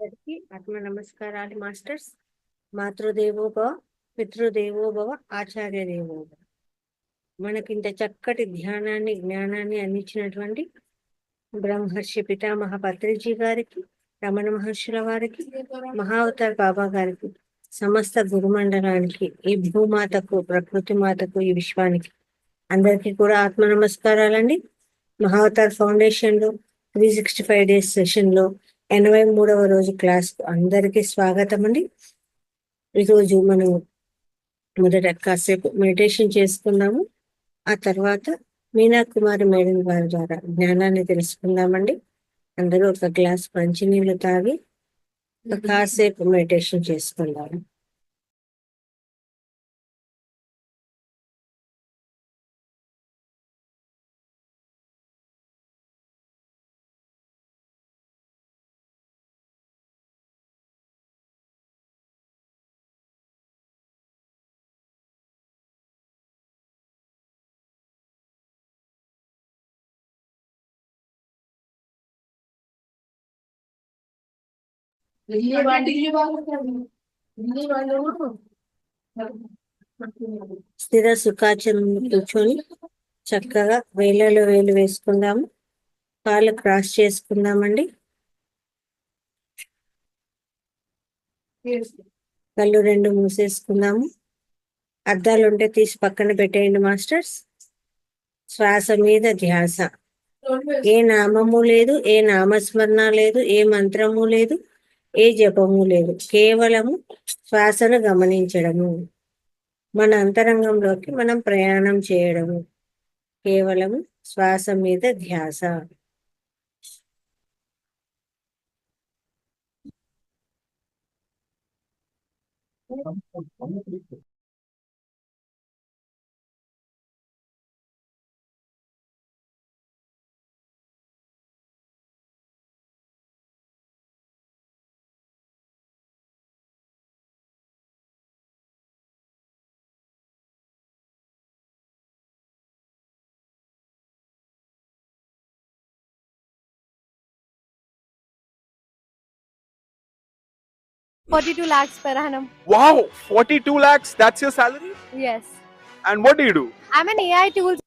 అందరికీ ఆత్మ నమస్కారాలు మాస్టర్స్. మాతృదేవోభవ, పితృదేవోభవ, ఆచార్య దేవోభవ. మనకింత చక్కటి ధ్యానాన్ని జ్ఞానాన్ని అందించినటువంటి బ్రహ్మర్షి పితామహ పత్రిజీ గారికి, రమణ మహర్షుల వారికి, మహావతార్ బాబా గారికి, సమస్త గురుమండలానికి, ఈ భూమాతకు, ప్రకృతి మాతకు, ఈ విశ్వానికి అందరికీ కూడా ఆత్మ నమస్కారాలండి. మహావతార్ ఫౌండేషన్ లో 365 డేస్ సెషన్ లో 83వ రోజు క్లాస్ అందరికీ స్వాగతం అండి. ఈరోజు మనం మొదట కాసేపు మెడిటేషన్ చేసుకుందాము. ఆ తర్వాత మీనా కుమారి మేడం గారి ద్వారా జ్ఞానాన్ని తెలుసుకుందామండి. అందరూ ఒక గ్లాస్ మంచినీళ్ళు తాగి కాసేపు మెడిటేషన్ చేసుకుందాము. స్థిర సుఖాచలం కూర్చొని చక్కగా వేళ్ళలో వేలు వేసుకుందాము. కాళ్ళు క్రాస్ చేసుకుందామండి. కళ్ళు రెండు మూసేసుకుందాము. అద్దాలు ఉంటే తీసి పక్కన పెట్టేయండి మాస్టర్స్. శ్వాస మీద ధ్యాస. ఏ నామము లేదు, ఏ నామస్మరణ లేదు, ఏ మంత్రము లేదు, ఏ జపము లేదు. కేవలము శ్వాసను గమనించడము, మన అంతరంగంలోకి మనం ప్రయాణం చేయడము. కేవలము శ్వాస మీద ధ్యాస. $42 lakhs per annum. Wow, 42 lakhs, that's your salary? Yes. And what do you do? I'm an AI tools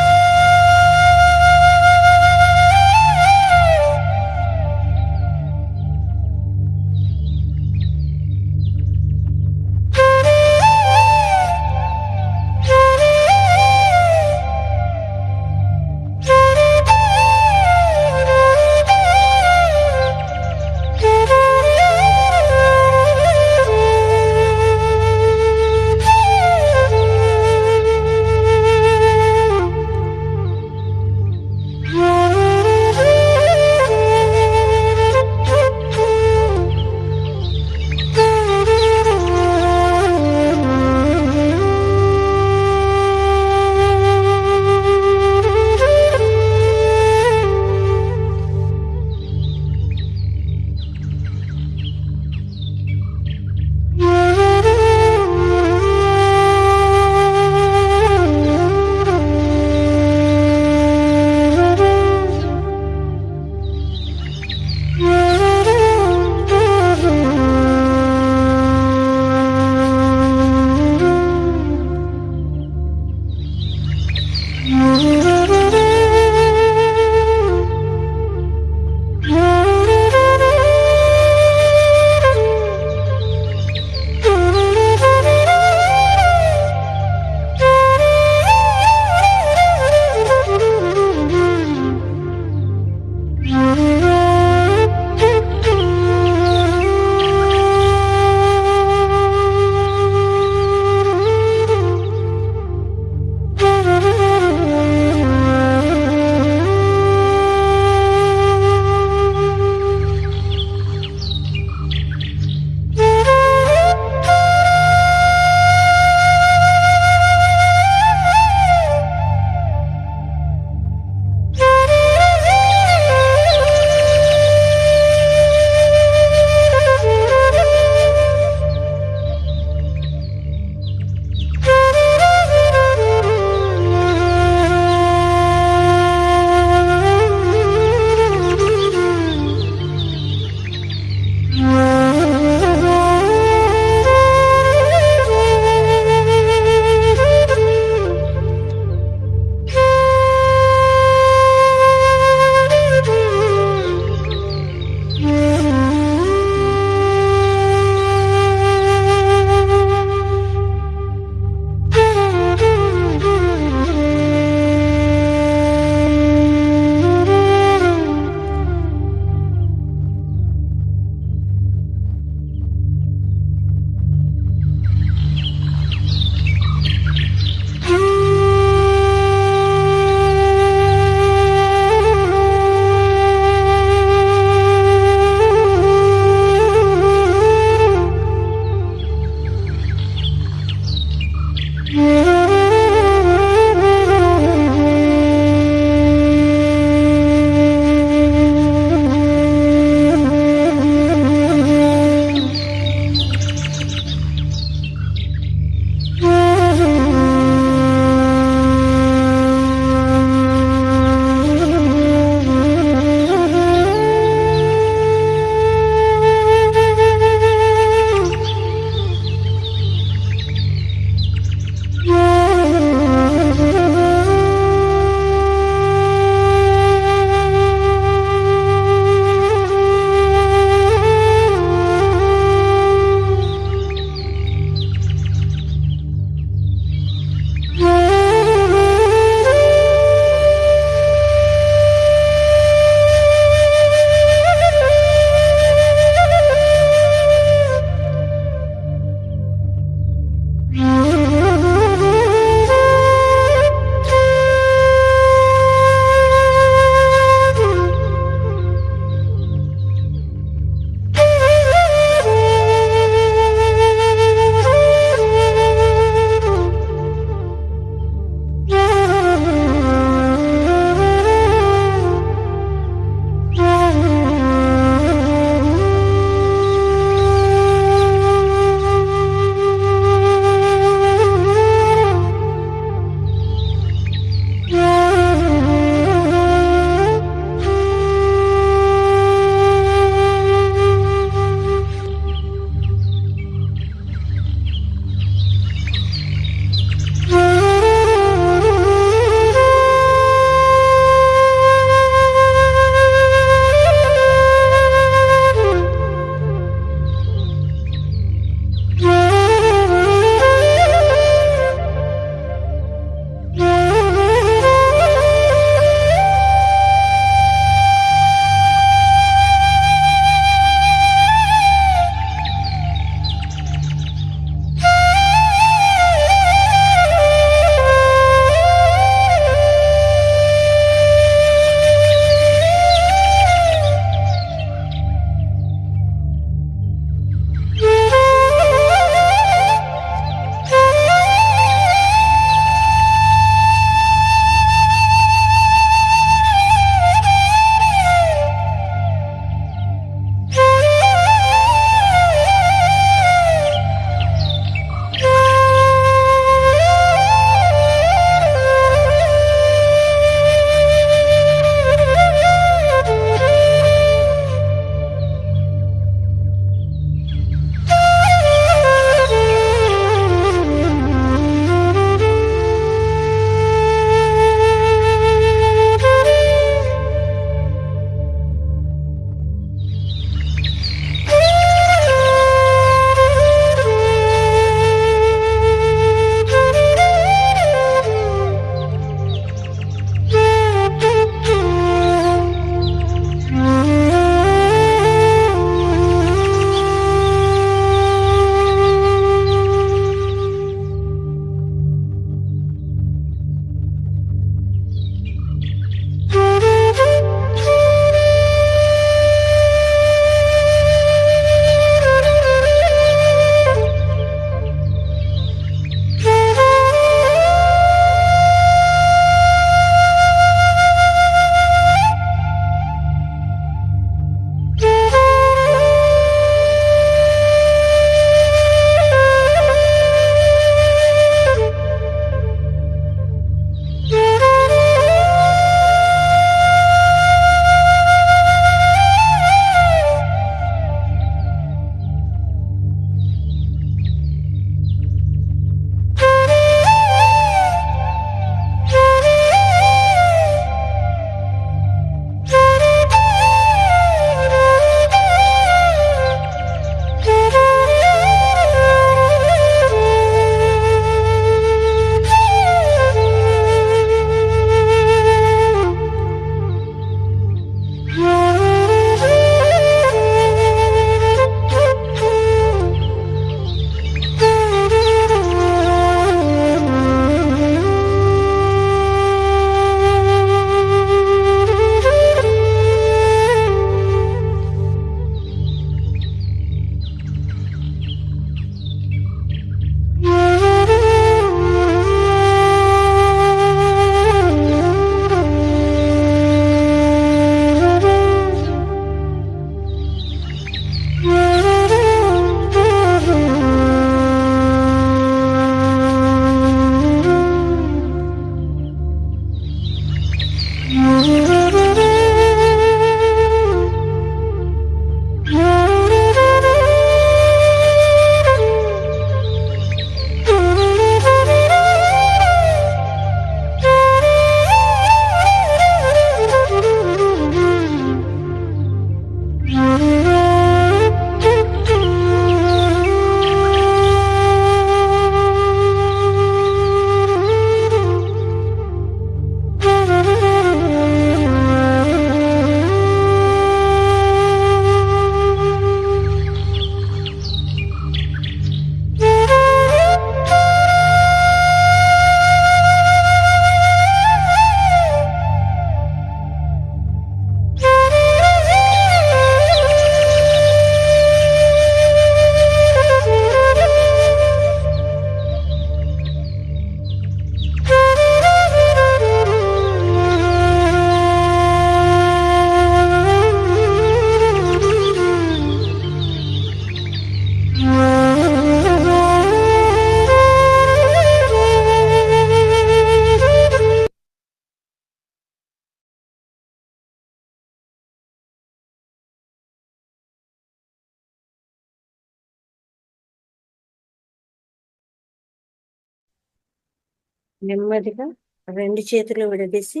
నెమ్మదిగా రెండు చేతులు విడదీసి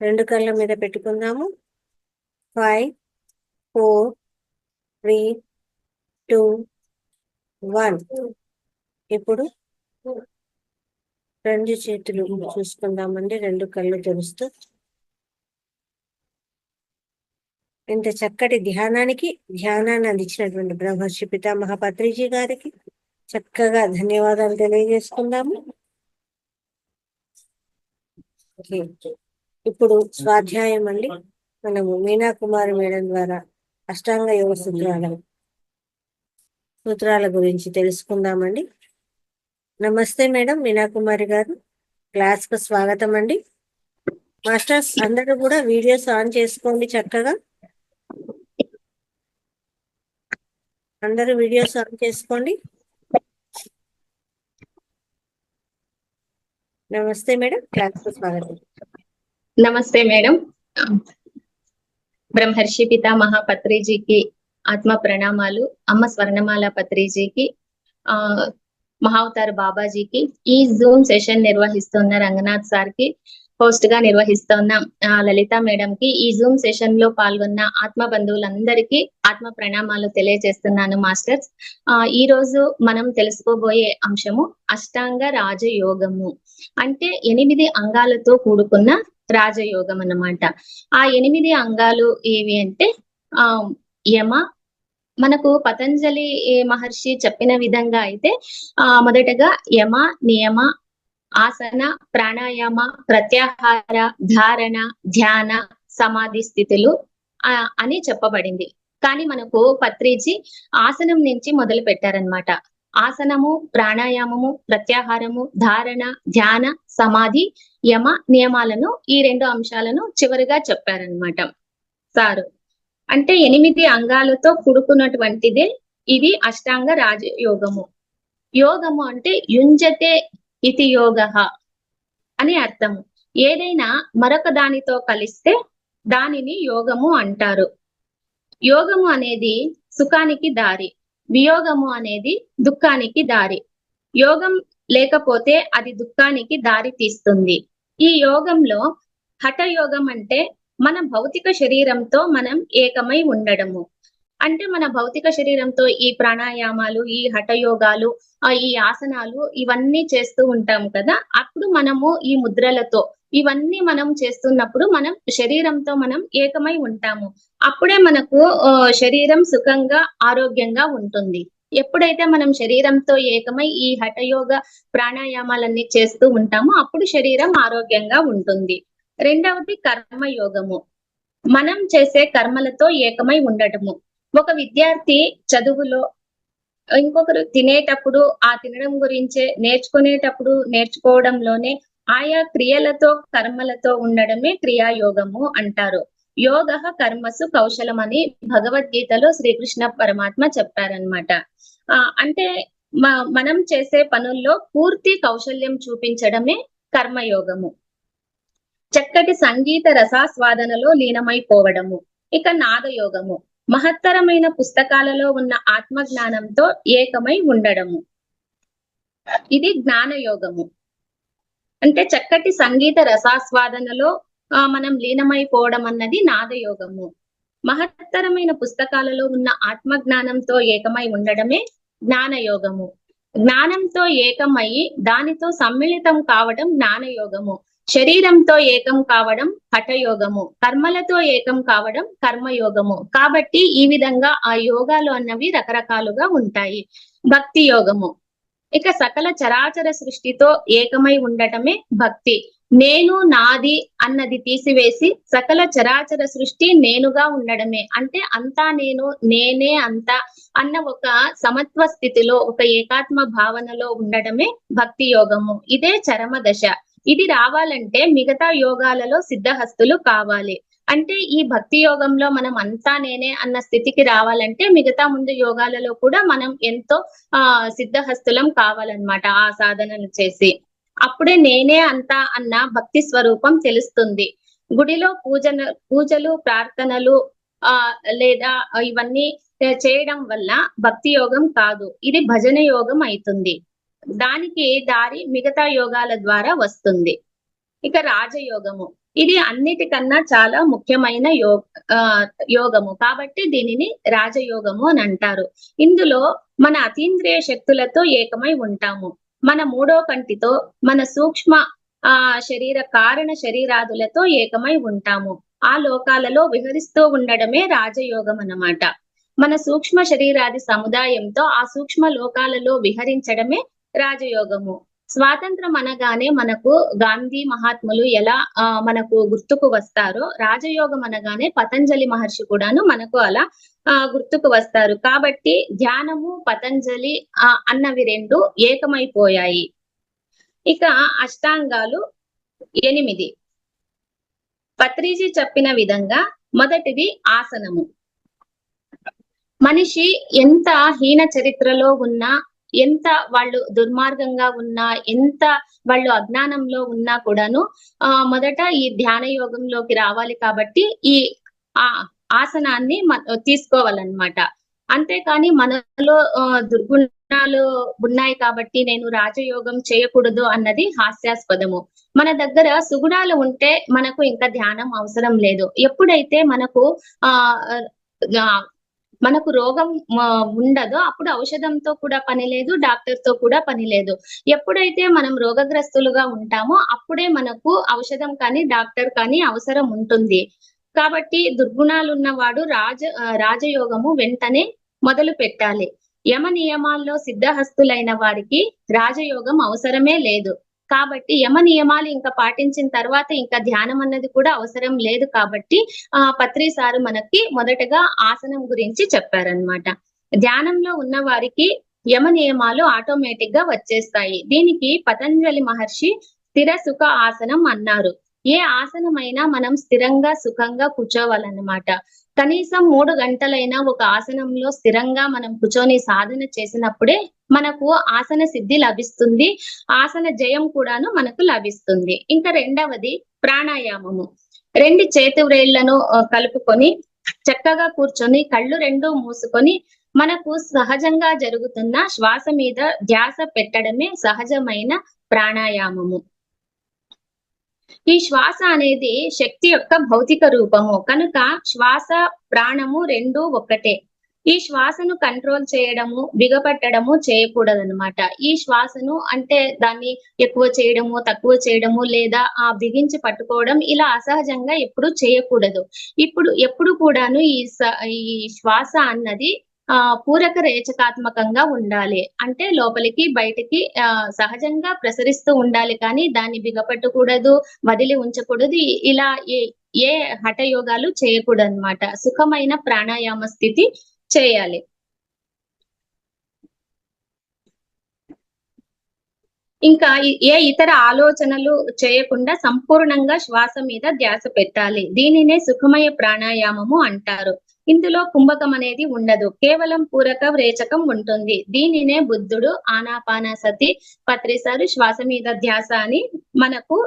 రెండు కళ్ళ మీద పెట్టుకుందాము. 5, 4, 3, 2, 1. ఇప్పుడు రెండు చేతులు చూసుకుందామండి, రెండు కళ్ళు తెరుస్తూ. ఇంత చక్కటి ధ్యానాన్ని అందించినటువంటి బ్రహ్మర్షి పితామహ పత్రిజీ గారికి చక్కగా ధన్యవాదాలు తెలియజేసుకుందాము. ఓకే. ఇప్పుడు స్వాధ్యాయం అండి. మనము మీనా కుమారి మేడం ద్వారా అష్టాంగ యోగ సూత్రాల గురించి తెలుసుకుందామండి. నమస్తే మేడం మీనా కుమారి గారు, క్లాస్ కు స్వాగతం అండి. మాస్టర్స్ అందరూ కూడా వీడియోస్ ఆన్ చేసుకోండి చక్కగా. అందరూ వీడియోస్ ఆన్ చేసుకోండి. నమస్తే మేడం, క్లాస్ కు స్వాగతం. నమస్తే మేడం. బ్రహ్మర్షి పితామహ పత్రిజీకి ఆత్మ ప్రణామాలు. అమ్మ స్వర్ణమాల పత్రిజీకి, మహావతార్ బాబాజీకి, ఈ జూమ్ సెషన్ నిర్వహిస్తున్న రంగనాథ్ సార్ కి, హోస్ట్ గా నిర్వహిస్తున్న లలిత మేడం కి, ఈ జూమ్ సెషన్ లో పాల్గొన్న ఆత్మ బంధువులందరికీ ఆత్మ ప్రణామాలు తెలియజేస్తున్నాను మాస్టర్స్. ఈ రోజు మనం తెలుసుకోబోయే అంశము అష్టాంగ రాజయోగము. అంటే 8 అంగాలతో కూడుకున్న రాజయోగం అన్నమాట. ఆ 8 అంగాలు ఏవి అంటే యమ, మనకు పతంజలి మహర్షి చెప్పిన విధంగా అయితే మొదటగా యమ, నియమ, ఆసన, ప్రాణాయామ, ప్రత్యాహార, ధారణ, ధ్యాన, సమాధి స్థితులు అని చెప్పబడింది. కానీ మనకు పత్రిజీ ఆసనం నుంచి మొదలు పెట్టారనమాట. ఆసనము, ప్రాణాయామము, ప్రత్యాహారము, ధారణ, ధ్యాన, సమాధి, యమ, నియమాలను, ఈ 2 అంశాలను చివరిగా చెప్పారనమాట సారు. అంటే 8 అంగాలతో కూడుకున్నటువంటిదే ఇది అష్టాంగ రాజయోగము. యోగము అంటే యుంజతే ఇతి యోగః అని అర్థము. ఏదైనా మరొక దానితో కలిస్తే దానిని యోగము అంటారు. యోగము అనేది సుఖానికి దారి, వియోగము అనేది దుఃఖానికి దారి. యోగం లేకపోతే అది దుఃఖానికి దారి తీస్తుంది. ఈ యోగంలో హఠయోగం అంటే మన భౌతిక శరీరంతో మనం ఏకమై ఉండడము. అంటే మన భౌతిక శరీరంతో ఈ ప్రాణాయామాలు, ఈ హఠయోగాలు, ఈ ఆసనాలు ఇవన్నీ చేస్తూ ఉంటాము కదా. అప్పుడు మనము ఈ ముద్రలతో ఇవన్నీ మనం చేస్తున్నప్పుడు మనం శరీరంతో మనం ఏకమై ఉంటాము. అప్పుడే మనకు శరీరం సుఖంగా, ఆరోగ్యంగా ఉంటుంది. ఎప్పుడైతే మనం శరీరంతో ఏకమై ఈ హఠయోగ ప్రాణాయామాలన్నీ చేస్తూ ఉంటామో అప్పుడు శరీరం ఆరోగ్యంగా ఉంటుంది. రెండవది కర్మయోగము. మనం చేసే కర్మలతో ఏకమై ఉండటము. ఒక విద్యార్థి చదువులో, ఇంకొకరు తినేటప్పుడు ఆ తినడం గురించే, నేర్చుకునేటప్పుడు నేర్చుకోవడంలోనే ఆయా క్రియలతో, కర్మలతో ఉండడమే క్రియాయోగము అంటారు. యోగ కర్మసు కౌశలం అని భగవద్గీతలో శ్రీకృష్ణ పరమాత్మ చెప్పారనమాట. అంటే మనం చేసే పనుల్లో పూర్తి కౌశల్యం చూపించడమే కర్మయోగము. చక్కటి సంగీత రసాస్వాదనలో లీనమైపోవడము. ఇక నాదయోగము, మహత్తరమైన పుస్తకాలలో ఉన్న ఆత్మజ్ఞానంతో ఏకమై ఉండడము. ఇది జ్ఞానయోగము. అంటే చక్కటి సంగీత రసాస్వాదనలో మనం లీనమైపోవడం అన్నది నాదయోగము. మహత్తరమైన పుస్తకాలలో ఉన్న ఆత్మజ్ఞానంతో ఏకమై ఉండడమే జ్ఞానయోగము. జ్ఞానంతో ఏకమై దానితో సమ్మిళితం కావడం జ్ఞానయోగము. శరీరంతో ఏకం కావడం హఠయోగము. కర్మలతో ఏకం కావడం కర్మయోగము. కాబట్టి ఈ విధంగా ఆ యోగాలు అన్నవి రకరకాలుగా ఉంటాయి. భక్తి యోగము, ఇక సకల చరాచర సృష్టితో ఏకమై ఉండటమే భక్తి. నేను, నాది అన్నది తీసివేసి సకల చరాచర సృష్టి నేనుగా ఉండడమే. అంటే అంతా నేను, నేనే అంతా అన్న ఒక సమత్వ స్థితిలో, ఒక ఏకాత్మ భావనలో ఉండడమే భక్తి యోగము. ఇదే చరమ దశ. ఇది రావాలంటే మిగతా యోగాలలో సిద్ధహస్తులు కావాలి. అంటే ఈ భక్తి యోగంలో మనం అంతా నేనే అన్న స్థితికి రావాలంటే మిగతా ముందు యోగాలలో కూడా మనం ఎంతో సిద్ధహస్తులం కావాలన్నమాట. ఆ సాధనలు చేసి అప్పుడే నేనే అంతా అన్న భక్తి స్వరూపం తెలుస్తుంది. గుడిలో పూజలు, ప్రార్థనలు లేదా ఇవన్నీ చేయడం వల్ల భక్తి యోగం కాదు, ఇది భజన యోగం అవుతుంది. దానికి దారి మిగతా యోగాల ద్వారా వస్తుంది. ఇక రాజయోగము, ఇది అన్నిటికన్నా చాలా ముఖ్యమైన యోగము కాబట్టి దీనిని రాజయోగము అని అంటారు. ఇందులో మన అతీంద్రియ శక్తులతో ఏకమై ఉంటాము. మన మూడో కంటితో మన సూక్ష్మ శరీర కారణ శరీరాదులతో ఏకమై ఉంటాము. ఆ లోకాలలో విహరిస్తూ ఉండడమే రాజయోగం అన్నమాట. మన సూక్ష్మ శరీరాది సముదాయంతో ఆ సూక్ష్మ లోకాలలో విహరించడమే రాజయోగము. స్వాతంత్రం అనగానే మనకు గాంధీ మహాత్ములు ఎలా మనకు గుర్తుకు వస్తారో, రాజయోగం అనగానే పతంజలి మహర్షి కూడాను మనకు అలా గుర్తుకు వస్తారు. కాబట్టి ధ్యానము పతంజలి అన్నవి రెండు ఏకమైపోయాయి. ఇక అష్టాంగాలు 8. పత్రిజీ చెప్పిన విధంగా మొదటిది ఆసనము. మనిషి ఎంత హీన చరిత్రలో ఉన్నా, ఎంత వాళ్ళు దుర్మార్గంగా ఉన్నా, ఎంత వాళ్ళు అజ్ఞానంలో ఉన్నా కూడాను మొదట ఈ ధ్యాన యోగంలోకి రావాలి. కాబట్టి ఈ ఆసనాన్ని తీసుకోవాలన్నమాట. అంతేకాని మనలో దుర్గుణాలు ఉన్నాయి కాబట్టి నేను రాజయోగం చేయకూడదు అన్నది హాస్యాస్పదము. మన దగ్గర సుగుణాలు ఉంటే మనకు ఇంకా ధ్యానం అవసరం లేదు. ఎప్పుడైతే మనకు రోగం ఉండదో అప్పుడు ఔషధంతో కూడా పని లేదు, డాక్టర్ తో కూడా పని లేదు. ఎప్పుడైతే మనం రోగగ్రస్తులుగా ఉంటామో అప్పుడే మనకు ఔషధం కానీ డాక్టర్ కానీ అవసరం ఉంటుంది. కాబట్టి దుర్గుణాలు ఉన్నవాడు రాజయోగము వెంటనే మొదలు పెట్టాలి. యమ నియమాల్లో సిద్ధహస్తులైన వారికి రాజయోగం అవసరమే లేదు. కాబట్టి యమ నియమాలు ఇంకా పాటించిన తర్వాత ఇంకా ధ్యానం అన్నది కూడా అవసరం లేదు. కాబట్టి పత్రి సారు మనకి మొదటగా ఆసనం గురించి చెప్పారనమాట. ధ్యానంలో ఉన్న వారికి యమ నియమాలు ఆటోమేటిక్ గా వచ్చేస్తాయి. దీనికి పతంజలి మహర్షి స్థిర సుఖ ఆసనం అన్నారు. ఏ ఆసనమైనా మనం స్థిరంగా సుఖంగా కూర్చోవాలన్నమాట. కనీసం 3 గంటలైనా ఒక ఆసనంలో స్థిరంగా మనం కూర్చొని సాధన చేసినప్పుడే మనకు ఆసన సిద్ధి లభిస్తుంది, ఆసన జయం కూడాను మనకు లభిస్తుంది. ఇంకా రెండవది ప్రాణాయామము. 2 చేతి వ్రేళ్లను కలుపుకొని చక్కగా కూర్చొని కళ్ళు 2 మూసుకొని మనకు సహజంగా జరుగుతున్న శ్వాస మీద ధ్యాస పెట్టడమే సహజమైన ప్రాణాయామము. ఈ శ్వాస అనేది శక్తి యొక్క భౌతిక రూపము కనుక శ్వాస ప్రాణము 2 ఒక్కటే. ఈ శ్వాసను కంట్రోల్ చేయడము బిగపట్టడము చేయకూడదన్నమాట. ఈ శ్వాసను అంటే దాన్ని ఎక్కువ చేయడము తక్కువ చేయడము లేదా బిగించి పట్టుకోవడం ఇలా అసహజంగా ఎప్పుడు చేయకూడదు. ఎప్పుడు కూడాను ఈ శ్వాస అన్నది పూరక రేచకాత్మకంగా ఉండాలి. అంటే లోపలికి బయటికి సహజంగా ప్రసరిస్తూ ఉండాలి, కానీ దాన్ని బిగపట్టకూడదు, వదిలి ఉంచకూడదు. ఇలా ఏ హఠయోగాలు చేయకూడదు అన్నమాట. సుఖమైన ప్రాణాయామ స్థితి చేయాలి. ఇంకా ఏ ఇతర ఆలోచనలు చేయకుండా సంపూర్ణంగా శ్వాస మీద ధ్యాస పెట్టాలి. దీనినే సుఖమయ ప్రాణాయామము అంటారు. ఇందులో కుంభకం అనేది ఉండదు, కేవలం పూరక రేచకం ఉంటుంది. దీనినే బుద్ధుడు ఆనాపానసతి పత్రిసారు శ్వాస మీద ధ్యాస అని మనకు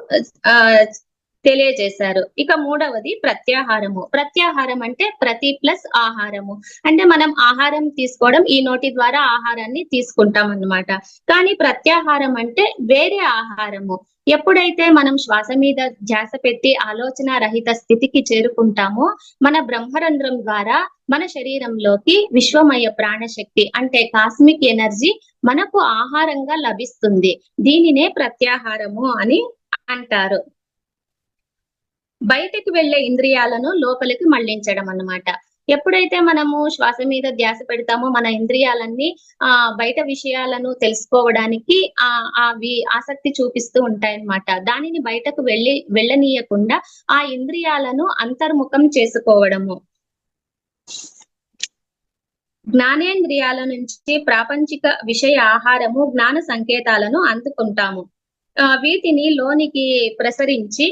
తెలియజేశారు. ఇక మూడవది ప్రత్యాహారము. ప్రత్యాహారం అంటే ప్రతి ప్లస్ ఆహారము. అంటే మనం ఆహారం తీసుకోవడం, ఈ నోటి ద్వారా ఆహారాన్ని తీసుకుంటాం అన్నమాట. కానీ ప్రత్యాహారం అంటే వేరే ఆహారము. ఎప్పుడైతే మనం శ్వాస మీద ధ్యాస పెట్టి ఆలోచన రహిత స్థితికి చేరుకుంటామో మన బ్రహ్మరంధ్రం ద్వారా మన శరీరంలోకి విశ్వమయ ప్రాణశక్తి అంటే కాస్మిక్ ఎనర్జీ మనకు ఆహారంగా లభిస్తుంది. దీనినే ప్రత్యాహారము అని అంటారు. బయటకు వెళ్లే ఇంద్రియాలను లోపలికి మళ్లించడం అన్నమాట. ఎప్పుడైతే మనము శ్వాస మీద ధ్యాస పెడతామో మన ఇంద్రియాలన్నీ బయట విషయాలను తెలుసుకోవడానికి అవి ఆసక్తి చూపిస్తూ ఉంటాయన్నమాట. దానిని బయటకు వెళ్ళనీయకుండా ఆ ఇంద్రియాలను అంతర్ముఖం చేసుకోవడము. జ్ఞానేంద్రియాల నుంచి ప్రాపంచిక విషయ ఆహారము జ్ఞాన సంకేతాలను అందుకుంటాము. వీటిని లోనికి ప్రసరించి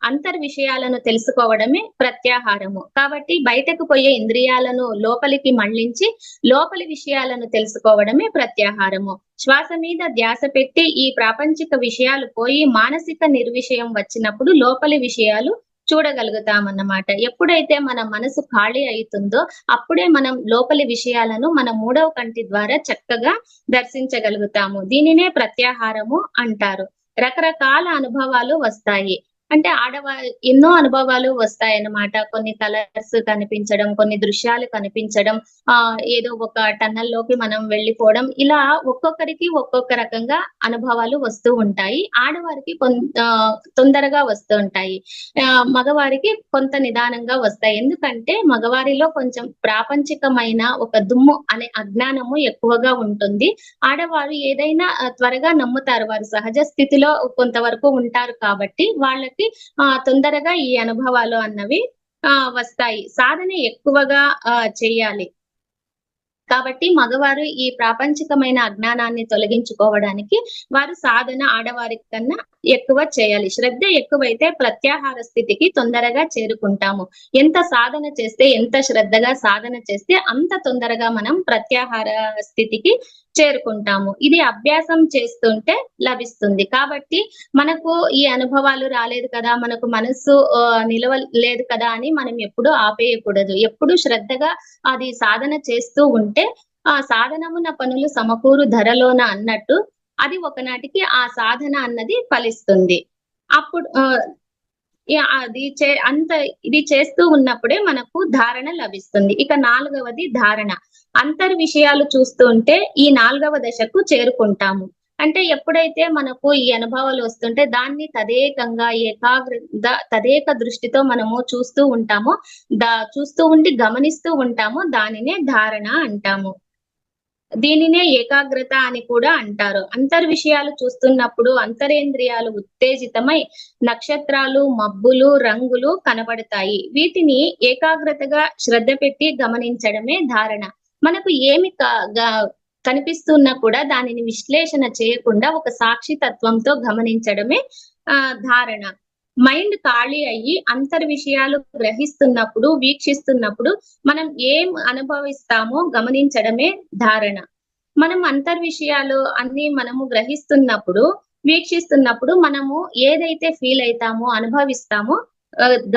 అంతర్ విషయాలను తెలుసుకోవడమే ప్రత్యాహారము. కాబట్టి బయటకు పోయే ఇంద్రియాలను లోపలికి మళ్లించి లోపలి విషయాలను తెలుసుకోవడమే ప్రత్యాహారము. శ్వాస మీద ధ్యాస పెట్టి ఈ ప్రాపంచిక విషయాలు పోయి మానసిక నిర్విషయం వచ్చినప్పుడు లోపలి విషయాలు చూడగలుగుతాం అన్నమాట. ఎప్పుడైతే మన మనసు ఖాళీ అవుతుందో అప్పుడే మనం లోపలి విషయాలను మన మూడవ కంటి ద్వారా చక్కగా దర్శించగలుగుతాము. దీనినే ప్రత్యాహారము అంటారు. రకరకాల అనుభవాలు వస్తాయి. అంటే ఎన్నో అనుభవాలు వస్తాయన్నమాట. కొన్ని కలర్స్ కనిపించడం, కొన్ని దృశ్యాలు కనిపించడం, ఏదో ఒక టన్నల్ లోకి మనం వెళ్ళిపోవడం, ఇలా ఒక్కొక్కరికి ఒక్కొక్క రకంగా అనుభవాలు వస్తూ ఉంటాయి. ఆడవారికి తొందరగా వస్తూ ఉంటాయి. మగవారికి కొంత నిదానంగా వస్తాయి. ఎందుకంటే మగవారిలో కొంచెం ప్రాపంచికమైన ఒక దుమ్ము అనే అజ్ఞానము ఎక్కువగా ఉంటుంది. ఆడవారు ఏదైనా త్వరగా నమ్ముతారు. వారు సహజ స్థితిలో కొంతవరకు ఉంటారు కాబట్టి వాళ్ళకి తొందరగా ఈ అనుభవాలు అన్నవి వస్తాయి. సాధన ఎక్కువగా చేయాలి. కాబట్టి మగవారు ఈ ప్రాపంచికమైన అజ్ఞానాన్ని తొలగించుకోవడానికి వారు సాధన ఆడవారి కన్నా ఎక్కువ చేయాలి. శ్రద్ధ ఎక్కువైతే ప్రత్యాహార స్థితికి తొందరగా చేరుకుంటాము. ఎంత సాధన చేస్తే, ఎంత శ్రద్ధగా సాధన చేస్తే అంత తొందరగా మనం ప్రత్యాహార స్థితికి చేరుకుంటాము. ఇది అభ్యాసం చేస్తుంటే లభిస్తుంది. కాబట్టి మనకు ఈ అనుభవాలు రాలేదు కదా, మనకు మనస్సు నిలవలేదు కదా అని మనం ఎప్పుడు ఆపేయకూడదు. ఎప్పుడు శ్రద్ధగా అది సాధన చేస్తూ ఉంటే ఆ సాధనమున పనులు సమకూరు ధరలోన అన్నట్టు అది ఒకనాటికి ఆ సాధన అన్నది ఫలిస్తుంది. అప్పుడు ఇది చేస్తూ ఉన్నప్పుడే మనకు ధారణ లభిస్తుంది. ఇక 4వది ధారణ. విషయాలు చూస్తూ ఉంటే ఈ 4వ దశకు చేరుకుంటాము. అంటే ఎప్పుడైతే మనకు ఈ అనుభవాలు వస్తుంటే దాన్ని తదేకంగా తదేక దృష్టితో మనము చూస్తూ ఉంటామో, చూస్తూ ఉండి గమనిస్తూ ఉంటామో దానినే ధారణ అంటాము. దీనినే ఏకాగ్రత అని కూడా అంటారు. విషయాలు చూస్తున్నప్పుడు అంతరేంద్రియాలు ఉత్తేజితమై నక్షత్రాలు, మబ్బులు, రంగులు కనబడతాయి. వీటిని ఏకాగ్రతగా శ్రద్ధ పెట్టి గమనించడమే ధారణ. మనకు ఏమి కనిపిస్తున్నా కూడా దానిని విశ్లేషణ చేయకుండా ఒక సాక్షి తత్వంతో గమనించడమే ధారణ. మైండ్ ఖాళీ అయ్యి విషయాలు గ్రహిస్తున్నప్పుడు, వీక్షిస్తున్నప్పుడు మనం ఏం అనుభవిస్తామో గమనించడమే ధారణ. మనం విషయాలు అన్ని మనము గ్రహిస్తున్నప్పుడు, వీక్షిస్తున్నప్పుడు మనము ఏదైతే ఫీల్ అవుతామో, అనుభవిస్తామో,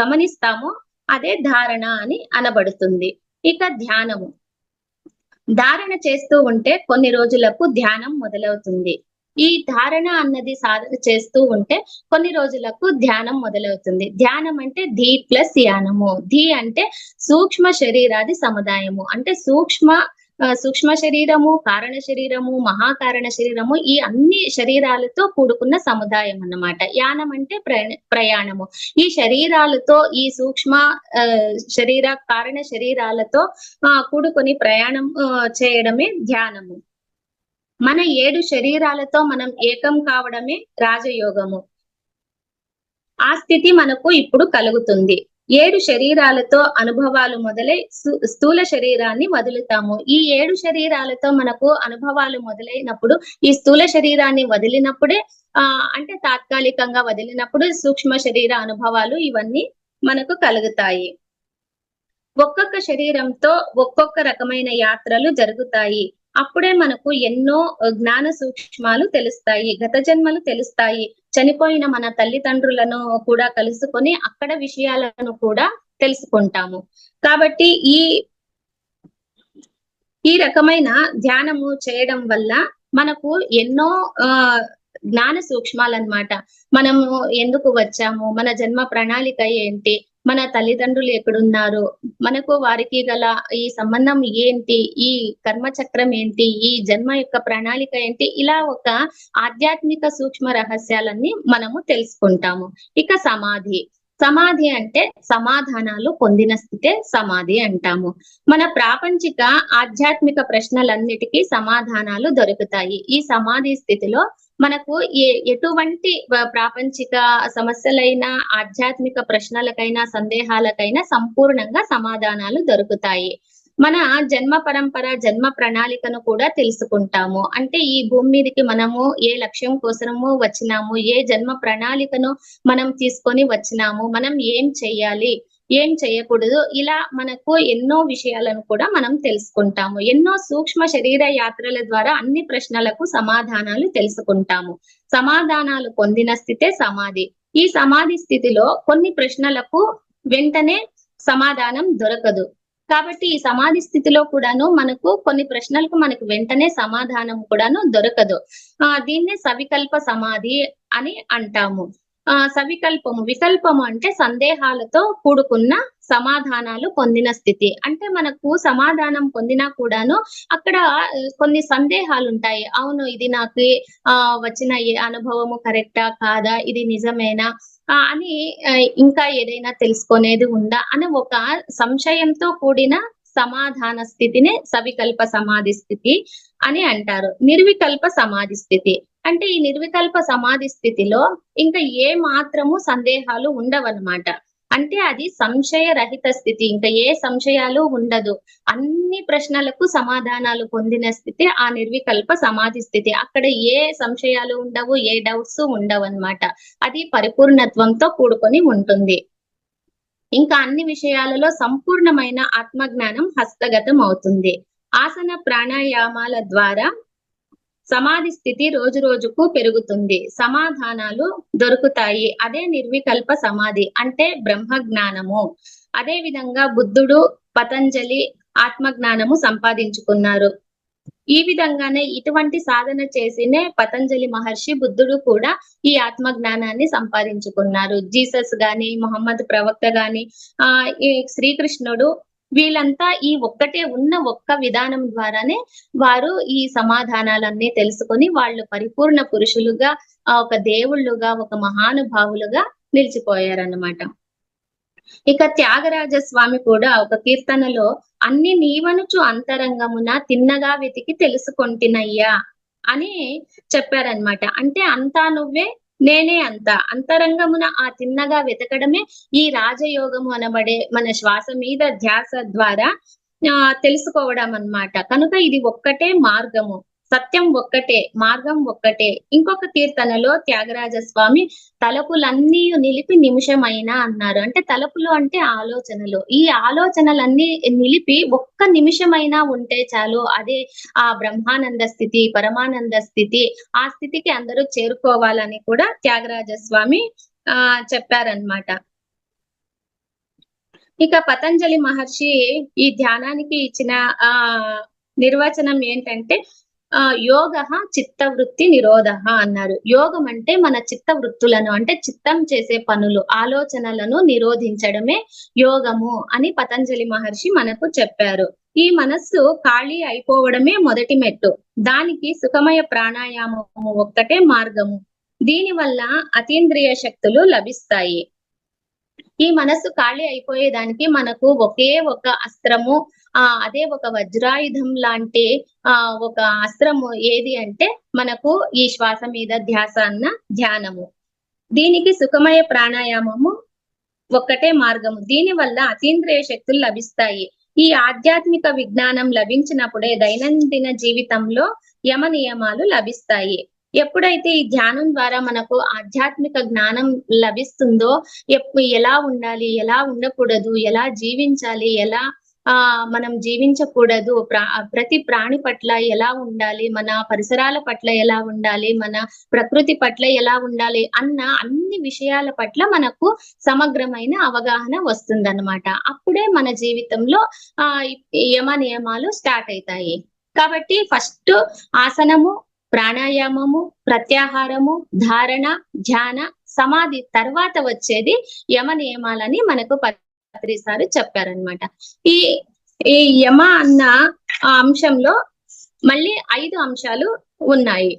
గమనిస్తామో అదే ధారణ అని అనబడుతుంది. ఇక ధ్యానము. ధారణ చేస్తూ ఉంటే కొన్ని రోజులకు ధ్యానం మొదలవుతుంది. ఈ ధారణ అన్నది సాధన చేస్తూ ఉంటే కొన్ని రోజులకు ధ్యానం మొదలవుతుంది. ధ్యానం అంటే ధీ ప్లస్ యానము. ధీ అంటే సూక్ష్మ శరీరాది సముదాయము. అంటే సూక్ష్మ శరీరము, కారణ శరీరము, మహాకారణ శరీరము, ఈ అన్ని శరీరాలతో కూడుకున్న సముదాయం అన్నమాట. యానం అంటే ప్రయాణము. ఈ శరీరాలతో, ఈ సూక్ష్మ శరీర, కారణ శరీరాలతో కూడుకొని ప్రయాణం చేయడమే ధ్యానము. మన 7 శరీరాలతో మనం ఏకం కావడమే రాజయోగము. ఆ స్థితి మనకు ఇప్పుడు కలుగుతుంది. 7 శరీరాలతో అనుభవాలు మొదలై స్థూల శరీరాన్ని వదులుతాము. ఈ 7 శరీరాలతో మనకు అనుభవాలు మొదలైనప్పుడు, ఈ స్థూల శరీరాన్ని వదిలినప్పుడే అంటే తాత్కాలికంగా వదిలినప్పుడు సూక్ష్మ శరీర అనుభవాలు ఇవన్నీ మనకు కలుగుతాయి. ఒక్కొక్క శరీరంతో ఒక్కొక్క రకమైన యాత్రలు జరుగుతాయి. అప్పుడే మనకు ఎన్నో జ్ఞాన సూక్ష్మాలు తెలుస్తాయి, గత జన్మలు తెలుస్తాయి. చనిపోయిన మన తల్లిదండ్రులను కూడా కలుసుకొని అక్కడ విషయాలను కూడా తెలుసుకుంటాము. కాబట్టి ఈ రకమైన ధ్యానము చేయడం వల్ల మనకు ఎన్నో జ్ఞాన సూక్ష్మాలన్నమాట. మనము ఎందుకు వచ్చాము, మన జన్మ ప్రణాళిక ఏంటి, మన తల్లిదండ్రులు ఎక్కడున్నారు, మనకు వారికి గల ఈ సంబంధం ఏంటి, ఈ కర్మ చక్రం ఏంటి, ఈ జన్మ యొక్క ప్రణాళిక ఏంటి, ఇలా ఒక ఆధ్యాత్మిక సూక్ష్మ రహస్యాలన్నీ మనము తెలుసుకుంటాము. ఇక సమాధి అంటే సమాధానాలు పొందిన స్థితే సమాధి అంటాము. మన ప్రాపంచిక ఆధ్యాత్మిక ప్రశ్నలన్నిటికీ సమాధానాలు దొరుకుతాయి. ఈ సమాధి స్థితిలో మనకు ఎటువంటి ప్రాపంచిక సమస్యలైనా, ఆధ్యాత్మిక ప్రశ్నలకైనా, సందేహాలకైనా సంపూర్ణంగా సమాధానాలు దొరుకుతాయి. మన జన్మ పరంపర, జన్మ ప్రణాళికను కూడా తెలుసుకుంటాము. అంటే ఈ భూమి మీదకి మనము ఏ లక్ష్యం కోసము వచ్చినాము, ఏ జన్మ ప్రణాళికను మనం తీసుకొని వచ్చినాము, మనం ఏం చెయ్యాలి, ఏం చేయకూడదు, ఇలా మనకు ఎన్నో విషయాలను కూడా మనం తెలుసుకుంటాము. ఎన్నో సూక్ష్మ శరీర యాత్రల ద్వారా అన్ని ప్రశ్నలకు సమాధానాలు తెలుసుకుంటాము. సమాధానాలు పొందిన స్థితే సమాధి. ఈ సమాధి స్థితిలో కొన్ని ప్రశ్నలకు వెంటనే సమాధానం దొరకదు. కాబట్టి ఈ సమాధి స్థితిలో కూడాను మనకు కొన్ని ప్రశ్నలకు మనకు వెంటనే సమాధానం కూడాను దొరకదు. దీన్నే సవికల్ప సమాధి అని అంటాము. వికల్పము అంటే సందేహాలతో కూడుకున్న సమాధానాలు పొందిన స్థితి. అంటే మనకు సమాధానం పొందినా కూడాను అక్కడ కొన్ని సందేహాలు ఉంటాయి. అవును, ఇది నాకు వచ్చిన అనుభవము కరెక్టా కాదా, ఇది నిజమేనా అని ఇంకా ఏదైనా తెలుసుకునేది ఉందా అని ఒక సంశయంతో కూడిన సమాధాన స్థితినే సవికల్ప సమాధి స్థితి అని అంటారు. నిర్వికల్ప సమాధి స్థితి అంటే ఈ నిర్వికల్ప సమాధి స్థితిలో ఇంకా ఏ మాత్రము సందేహాలు ఉండవన్నమాట. అంటే అది సంశయ రహిత స్థితి, ఇంకా ఏ సంశయాలు ఉండదు, అన్ని ప్రశ్నలకు సమాధానాలు పొందిన స్థితి ఆ నిర్వికల్ప సమాధి స్థితి. అక్కడ ఏ సంశయాలు ఉండవు, ఏ డౌట్స్ ఉండవు అన్నమాట. అది పరిపూర్ణత్వంతో కూడుకొని ఉంటుంది. ఇంకా అన్ని విషయాలలో సంపూర్ణమైన ఆత్మజ్ఞానం హస్తగతం అవుతుంది. ఆసన ప్రాణాయామాల ద్వారా సమాధి స్థితి రోజు రోజుకు పెరుగుతుంది, సమాధానాలు దొరుకుతాయి. అదే నిర్వికల్ప సమాధి అంటే బ్రహ్మ జ్ఞానము. అదే విధంగా బుద్ధుడు, పతంజలి ఆత్మజ్ఞానము సంపాదించుకున్నారు. ఈ విధంగానే ఇటువంటి సాధన చేసినే పతంజలి మహర్షి, బుద్ధుడు కూడా ఈ ఆత్మ జ్ఞానాన్ని సంపాదించుకున్నారు. జీసస్ గాని, మొహమ్మద్ ప్రవక్త గాని, ఈ శ్రీకృష్ణుడు, వీళ్ళంతా ఈ ఒక్క విధానం ద్వారానే వారు ఈ సమాధానాలన్నీ తెలుసుకొని వాళ్ళు పరిపూర్ణ పురుషులుగా, ఒక దేవుళ్ళుగా, ఒక మహానుభావులుగా నిలిచిపోయారన్నమాట. ఇక త్యాగరాజ స్వామి కూడా ఒక కీర్తనలో అన్ని నీవనుచు అంతరంగమున తిన్నగా వెతికి తెలుసుకొంటినయ్యా అని చెప్పారనమాట. అంటే అంతా నువ్వే, నేనే అంతా. అంతరంగమున ఆ తిన్నగా వెతకడమే ఈ రాజయోగము అనబడే మన శ్వాస మీద ధ్యాస ద్వారా తెలుసుకోవడం అన్నమాట. కనుక ఇది ఒక్కటే మార్గము, సత్యం ఒక్కటే, మార్గం ఒక్కటే. ఇంకొక కీర్తనలో త్యాగరాజ స్వామి తలపులన్నీ నిలిపి నిమిషమైనా అన్నారు. అంటే తలపులు అంటే ఆలోచనలు. ఈ ఆలోచనలన్నీ నిలిపి ఒక్క నిమిషమైనా ఉంటే చాలు, అదే ఆ బ్రహ్మానంద స్థితి, పరమానంద స్థితి. ఆ స్థితికి అందరూ చేరుకోవాలని కూడా త్యాగరాజ స్వామి చెప్పారనమాట. ఇక పతంజలి మహర్షి ఈ ధ్యానానికి ఇచ్చిన నిర్వచనం ఏంటంటే యోగ చిత్తవృత్తి నిరోధ అన్నారు. యోగం అంటే మన చిత్త వృత్తులను, అంటే చిత్తం చేసే పనులు, ఆలోచనలను నిరోధించడమే యోగము అని పతంజలి మహర్షి మనకు చెప్పారు. ఈ మనస్సు ఖాళీ అయిపోవడమే మొదటి మెట్టు. దానికి సుఖమయ ప్రాణాయామము ఒక్కటే మార్గము. దీని వల్ల అతీంద్రియ శక్తులు లభిస్తాయి. ఈ మనస్సు ఖాళీ అయిపోయేదానికి మనకు ఒకే ఒక అస్త్రము, అదే ఒక వజ్రాయుధం లాంటి ఒక అస్త్రము ఏది అంటే మనకు ఈ శ్వాస మీద ధ్యాస అన్న ధ్యానము. దీనికి సుఖమయ ప్రాణాయామము ఒక్కటే మార్గము. దీని వల్ల అతీంద్రియ శక్తులు లభిస్తాయి. ఈ ఆధ్యాత్మిక విజ్ఞానం లభించినప్పుడే దైనందిన జీవితంలో యమ నియమాలు లభిస్తాయి. ఎప్పుడైతే ఈ ధ్యానం ద్వారా మనకు ఆధ్యాత్మిక జ్ఞానం లభిస్తుందో, ఎలా ఉండాలి, ఎలా ఉండకూడదు, ఎలా జీవించాలి, ఎలా మనం జీవించకూడదు, ప్రతి ప్రాణి పట్ల ఎలా ఉండాలి, మన పరిసరాల పట్ల ఎలా ఉండాలి, మన ప్రకృతి పట్ల ఎలా ఉండాలి అన్న అన్ని విషయాల పట్ల మనకు సమగ్రమైన అవగాహన వస్తుందన్నమాట. అప్పుడే మన జీవితంలో యమ నియమాలు స్టార్ట్ అవుతాయి. కాబట్టి ఫస్ట్ ఆసనము, ప్రాణాయామము, ప్రత్యాహారము, ధారణ, ధ్యాన, సమాధి తర్వాత వచ్చేది యమ నియమాలని మనకు పత్రి సార్ చెప్పారనమాట. ఈ యమ అన్న అంశంలో మళ్ళీ 5 అంశాలు ఉన్నాయి.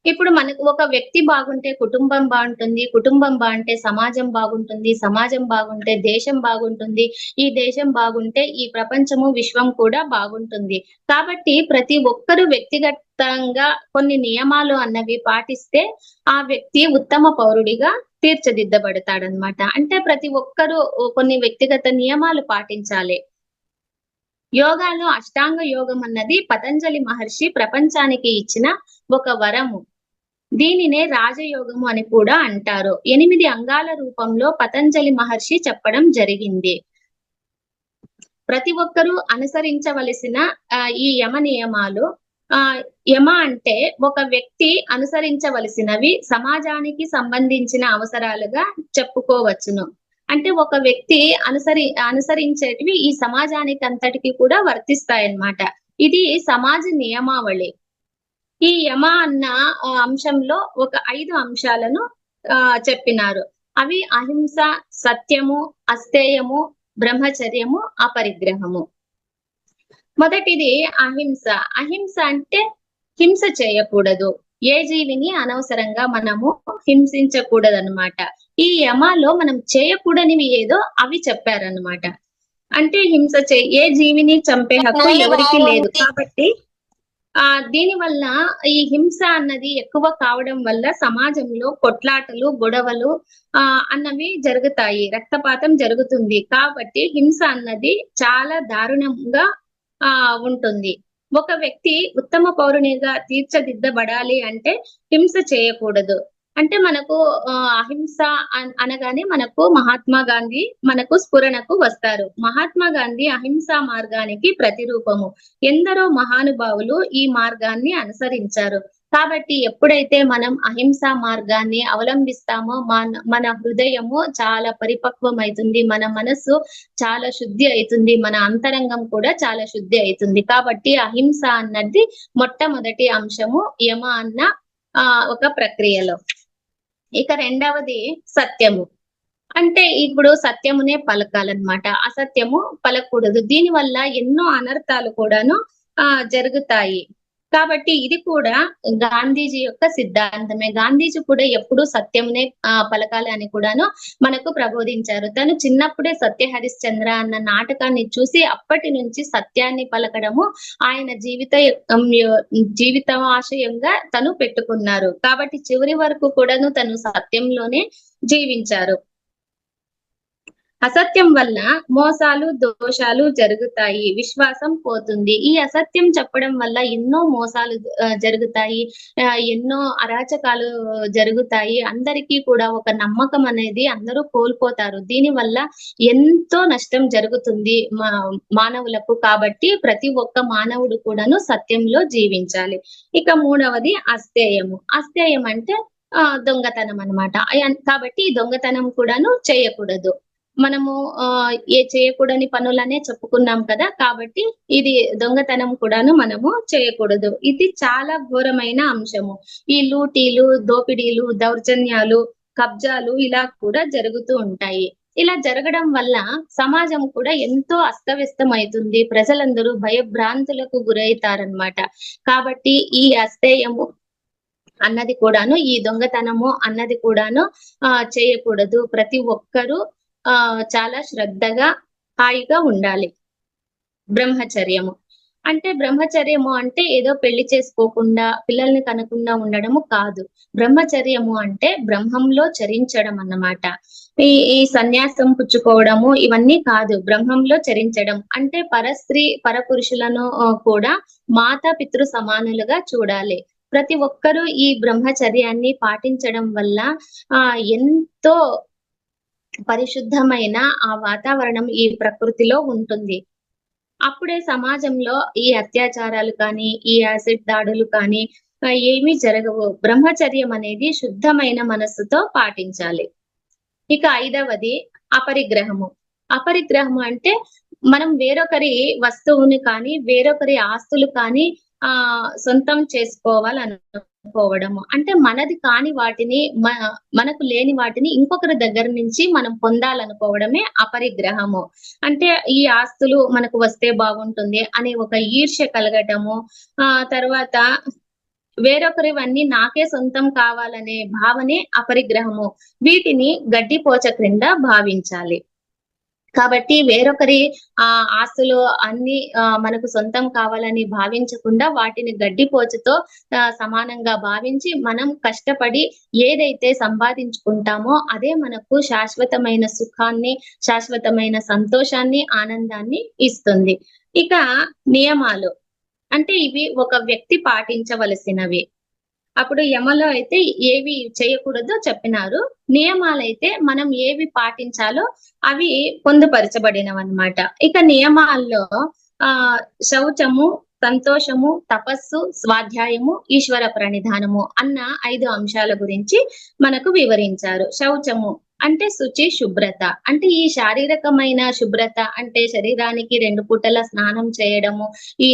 ఇప్పుడు మనకు ఒక వ్యక్తి బాగుంటే కుటుంబం బాగుంటుంది, కుటుంబం బాగుంటే సమాజం బాగుంటుంది, సమాజం బాగుంటే దేశం బాగుంటుంది, ఈ దేశం బాగుంటే ఈ ప్రపంచము, విశ్వం కూడా బాగుంటుంది. కాబట్టి ప్రతి ఒక్కరు వ్యక్తిగతంగా కొన్ని నియమాలు అన్నవి పాటిస్తే ఆ వ్యక్తి ఉత్తమ పౌరుడిగా తీర్చిదిద్దబడతాడనమాట. అంటే ప్రతి ఒక్కరూ కొన్ని వ్యక్తిగత నియమాలు పాటించాలి. యోగాలో అష్టాంగ యోగం అన్నది పతంజలి మహర్షి ప్రపంచానికి ఇచ్చిన ఒక వరము. దీనినే రాజయోగము అని కూడా అంటారు. 8 అంగాల రూపంలో పతంజలి మహర్షి చెప్పడం జరిగింది. ప్రతి ఒక్కరూ అనుసరించవలసిన ఈ యమ నియమాలు యమ అంటే ఒక వ్యక్తి అనుసరించవలసినవి సమాజానికి సంబంధించిన అవసరాలుగా చెప్పుకోవచ్చును. అంటే ఒక వ్యక్తి అనుసరించేటివి ఈ సమాజానికి అంతటికి కూడా వర్తిస్తాయన్నమాట. ఇది సమాజ నియమావళి. ఈ యమ అన్న అంశంలో ఒక 5 అంశాలను చెప్పినారు. అవి అహింస, సత్యము, అస్తేయము, బ్రహ్మచర్యము, అపరిగ్రహము. మొదటిది అహింస. అహింస అంటే హింస చేయకూడదు. ఏ జీవిని అనవసరంగా మనము హింసించకూడదన్నమాట. ఈ యమాలో మనం చేయకూడనివి ఏదో అవి చెప్పారన్నమాట. అంటే ఏ జీవిని చంపే హక్కు ఎవరికి లేదు. కాబట్టి దీని వల్ల ఈ హింస అన్నది ఎక్కువ కావడం వల్ల సమాజంలో కొట్లాటలు, గొడవలు అన్నవి జరుగుతాయి, రక్తపాతం జరుగుతుంది. కాబట్టి హింస అన్నది చాలా దారుణంగా ఉంటుంది. ఒక వ్యక్తి ఉత్తమ పౌరునిగా తీర్చిదిద్దబడాలి అంటే హింస చేయకూడదు. అంటే మనకు అహింస అనగానే మనకు మహాత్మా గాంధీ మనకు స్ఫురణకు వస్తారు. మహాత్మా గాంధీ అహింసా మార్గానికి ప్రతిరూపము. ఎందరో మహానుభావులు ఈ మార్గాన్ని అనుసరించారు. కాబట్టి ఎప్పుడైతే మనం అహింసా మార్గాన్ని అవలంబిస్తామో మన హృదయము చాలా పరిపక్వమైతుంది, మన మనసు చాలా శుద్ధి అవుతుంది, మన అంతరంగం కూడా చాలా శుద్ధి అవుతుంది. కాబట్టి అహింస అన్నది మొట్టమొదటి అంశము యమ అన్న ఒక ప్రక్రియలో. ఇక రెండవది సత్యము. అంటే ఇప్పుడు సత్యమునే పలకాలన్నమాట, అసత్యము పలకూడదు. దీని వల్ల ఎన్నో అనర్థాలు కూడాను జరుగుతాయి. కాబట్టి ఇది కూడా గాంధీజీ యొక్క సిద్ధాంతమే. గాంధీజీ కూడా ఎప్పుడు సత్యమునే పలకాలి అని కూడాను మనకు ప్రబోధించారు. తను చిన్నప్పుడే సత్య హరిశ్చంద్ర అన్న నాటకాన్ని చూసి అప్పటి నుంచి సత్యాన్ని పలకడము ఆయన జీవితాశయంగా తను పెట్టుకున్నారు. కాబట్టి చివరి వరకు కూడాను తను సత్యంలోనే జీవించారు. అసత్యం వల్ల మోసాలు, దోషాలు జరుగుతాయి, విశ్వాసం పోతుంది. ఈ అసత్యం చెప్పడం వల్ల ఎన్నో మోసాలు జరుగుతాయి, ఎన్నో అరాచకాలు జరుగుతాయి. అందరికీ కూడా ఒక నమ్మకం అనేది అందరూ కోల్పోతారు. దీని వల్ల ఎంతో నష్టం జరుగుతుంది మానవులకు. కాబట్టి ప్రతి ఒక్క మానవుడు కూడాను సత్యంలో జీవించాలి. ఇక మూడవది అస్తేయము. అస్తేయం అంటే దొంగతనం అన్నమాట. కాబట్టి ఈ దొంగతనం కూడాను చేయకూడదు. మనము చేయకూడని పనులనే చెప్పుకున్నాం కదా. కాబట్టి ఇది దొంగతనం కూడాను మనము చేయకూడదు. ఇది చాలా ఘోరమైన అంశము. ఈ లూటీలు, దోపిడీలు, దౌర్జన్యాలు, కబ్జాలు ఇలా కూడా జరుగుతూ ఉంటాయి. ఇలా జరగడం వల్ల సమాజం కూడా ఎంతో అస్తవ్యస్తం అవుతుంది. ప్రజలందరూ భయభ్రాంతులకు గురవుతారన్నమాట. కాబట్టి ఈ అస్తేయము అన్నది కూడాను, ఈ దొంగతనము అన్నది కూడాను చేయకూడదు. ప్రతి ఒక్కరూ చాలా శ్రద్ధగా, హాయిగా ఉండాలి. బ్రహ్మచర్యము అంటే ఏదో పెళ్లి చేసుకోకుండా, పిల్లల్ని కనకుండా ఉండడము కాదు. బ్రహ్మచర్యము అంటే బ్రహ్మంలో చరించడం అన్నమాట. ఈ సన్యాసం పుచ్చుకోవడము ఇవన్నీ కాదు. బ్రహ్మంలో చరించడం అంటే పరస్త్రీ పరపురుషులను కూడా మాతా పితృ సమానులుగా చూడాలి. ప్రతి ఒక్కరూ ఈ బ్రహ్మచర్యాన్ని పాటించడం వల్ల ఎంతో పరిశుద్ధమైన ఆ వాతావరణం ఈ ప్రకృతిలో ఉంటుంది. అప్పుడే సమాజంలో ఈ అత్యాచారాలు కానీ, ఈ యాసిడ్ దాడులు కానీ ఏమీ జరగవు. బ్రహ్మచర్యం అనేది శుద్ధమైన మనస్సుతో పాటించాలి. ఇక ఐదవది అపరిగ్రహము. అపరిగ్రహము అంటే మనం వేరొకరి వస్తువుని కానీ, వేరొకరి ఆస్తులు కానీ సొంతం చేసుకోవాలనుకోవడము. అంటే మనది కాని వాటిని, మనకు లేని వాటిని ఇంకొకరి దగ్గర నుంచి మనం పొందాలనుకోవడమే అపరిగ్రహము. అంటే ఈ ఆస్తులు మనకు వస్తే బాగుంటుంది అనే ఒక ఈర్ష్య కలగటము, తర్వాత వేరొకరివన్నీ నాకే సొంతం కావాలనే భావనే అపరిగ్రహము. వీటిని గడ్డిపోచ క్రింద భావించాలి. కాబట్టి వేరొకరి ఆస్తులు అన్ని మనకు సొంతం కావాలని భావించకుండా వాటిని గడ్డిపోచతో సమానంగా భావించి మనం కష్టపడి ఏదైతే సంపాదించుకుంటామో అదే మనకు శాశ్వతమైన సుఖాన్ని, శాశ్వతమైన సంతోషాన్ని, ఆనందాన్ని ఇస్తుంది. ఇక నియమాలు అంటే ఇవి ఒక వ్యక్తి పాటించవలసినవి. అప్పుడు యమలో అయితే ఏవి చేయకూడదో చెప్పినారు. నియమాలైతే మనం ఏవి పాటించాలో అవి పొందుపరచబడినవన్నమాట. ఇక నియమాల్లో శౌచము, సంతోషము, తపస్సు, స్వాధ్యాయము, ఈశ్వర ప్రణిధానము అన్న 5 అంశాల గురించి మనకు వివరించారు. శౌచము అంటే శుచి, శుభ్రత. అంటే ఈ శారీరకమైన శుభ్రత అంటే శరీరానికి 2 పూటల స్నానం చేయడము, ఈ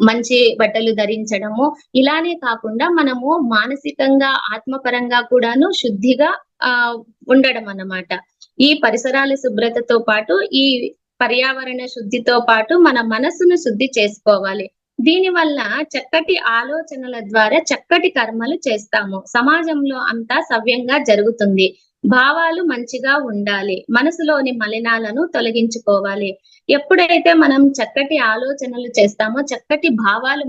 మంచి బట్టలు ధరించడము, ఇలానే కాకుండా మనము మానసికంగా, ఆత్మపరంగా కూడాను శుద్ధిగా ఉండడం అన్నమాట. ఈ పరిసరాల శుభ్రతతో పాటు ఈ పర్యావరణ శుద్ధితో పాటు మన మనస్సును శుద్ధి చేసుకోవాలి. దీని వల్ల చక్కటి ఆలోచనల ద్వారా చక్కటి కర్మలు చేస్తాము. సమాజంలో అంతా సవ్యంగా జరుగుతుంది. భావాలు మంచిగా ఉండాలి. మనసులోని మలినాలను తొలగించుకోవాలి. ఎప్పుడైతే మనం చక్కటి ఆలోచనలు చేస్తామో చక్కటి భావాలు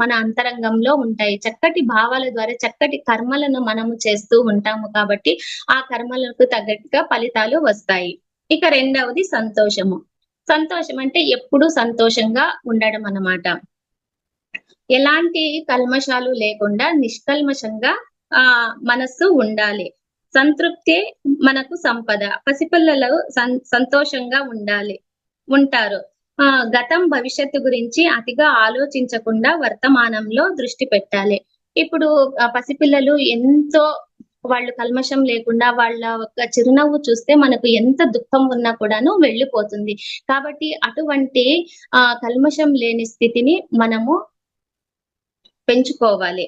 మన అంతరంగంలో ఉంటాయి. చక్కటి భావాల ద్వారా చక్కటి కర్మలను మనము చేస్తూ ఉంటాము కాబట్టి ఆ కర్మలకు తగ్గట్టుగా ఫలితాలు వస్తాయి. ఇక రెండవది సంతోషము. సంతోషం అంటే ఎప్పుడూ సంతోషంగా ఉండడం అన్నమాట. ఎలాంటి కల్మషాలు లేకుండా నిష్కల్మషంగా మనస్సు ఉండాలి. సంతృప్తి మనకు సంపద. పసిపిల్లలు సంతోషంగా ఉంటారు. గతం భవిష్యత్తు గురించి అతిగా ఆలోచించకుండా వర్తమానంలో దృష్టి పెట్టాలి. ఇప్పుడు పసిపిల్లలు ఎంతో వాళ్ళు కల్మషం లేకుండా వాళ్ళ ఒక చిరునవ్వు చూస్తే మనకు ఎంత దుఃఖం ఉన్నా కూడాను వెళ్ళిపోతుంది. కాబట్టి అటువంటి కల్మషం లేని స్థితిని మనము పెంచుకోవాలి.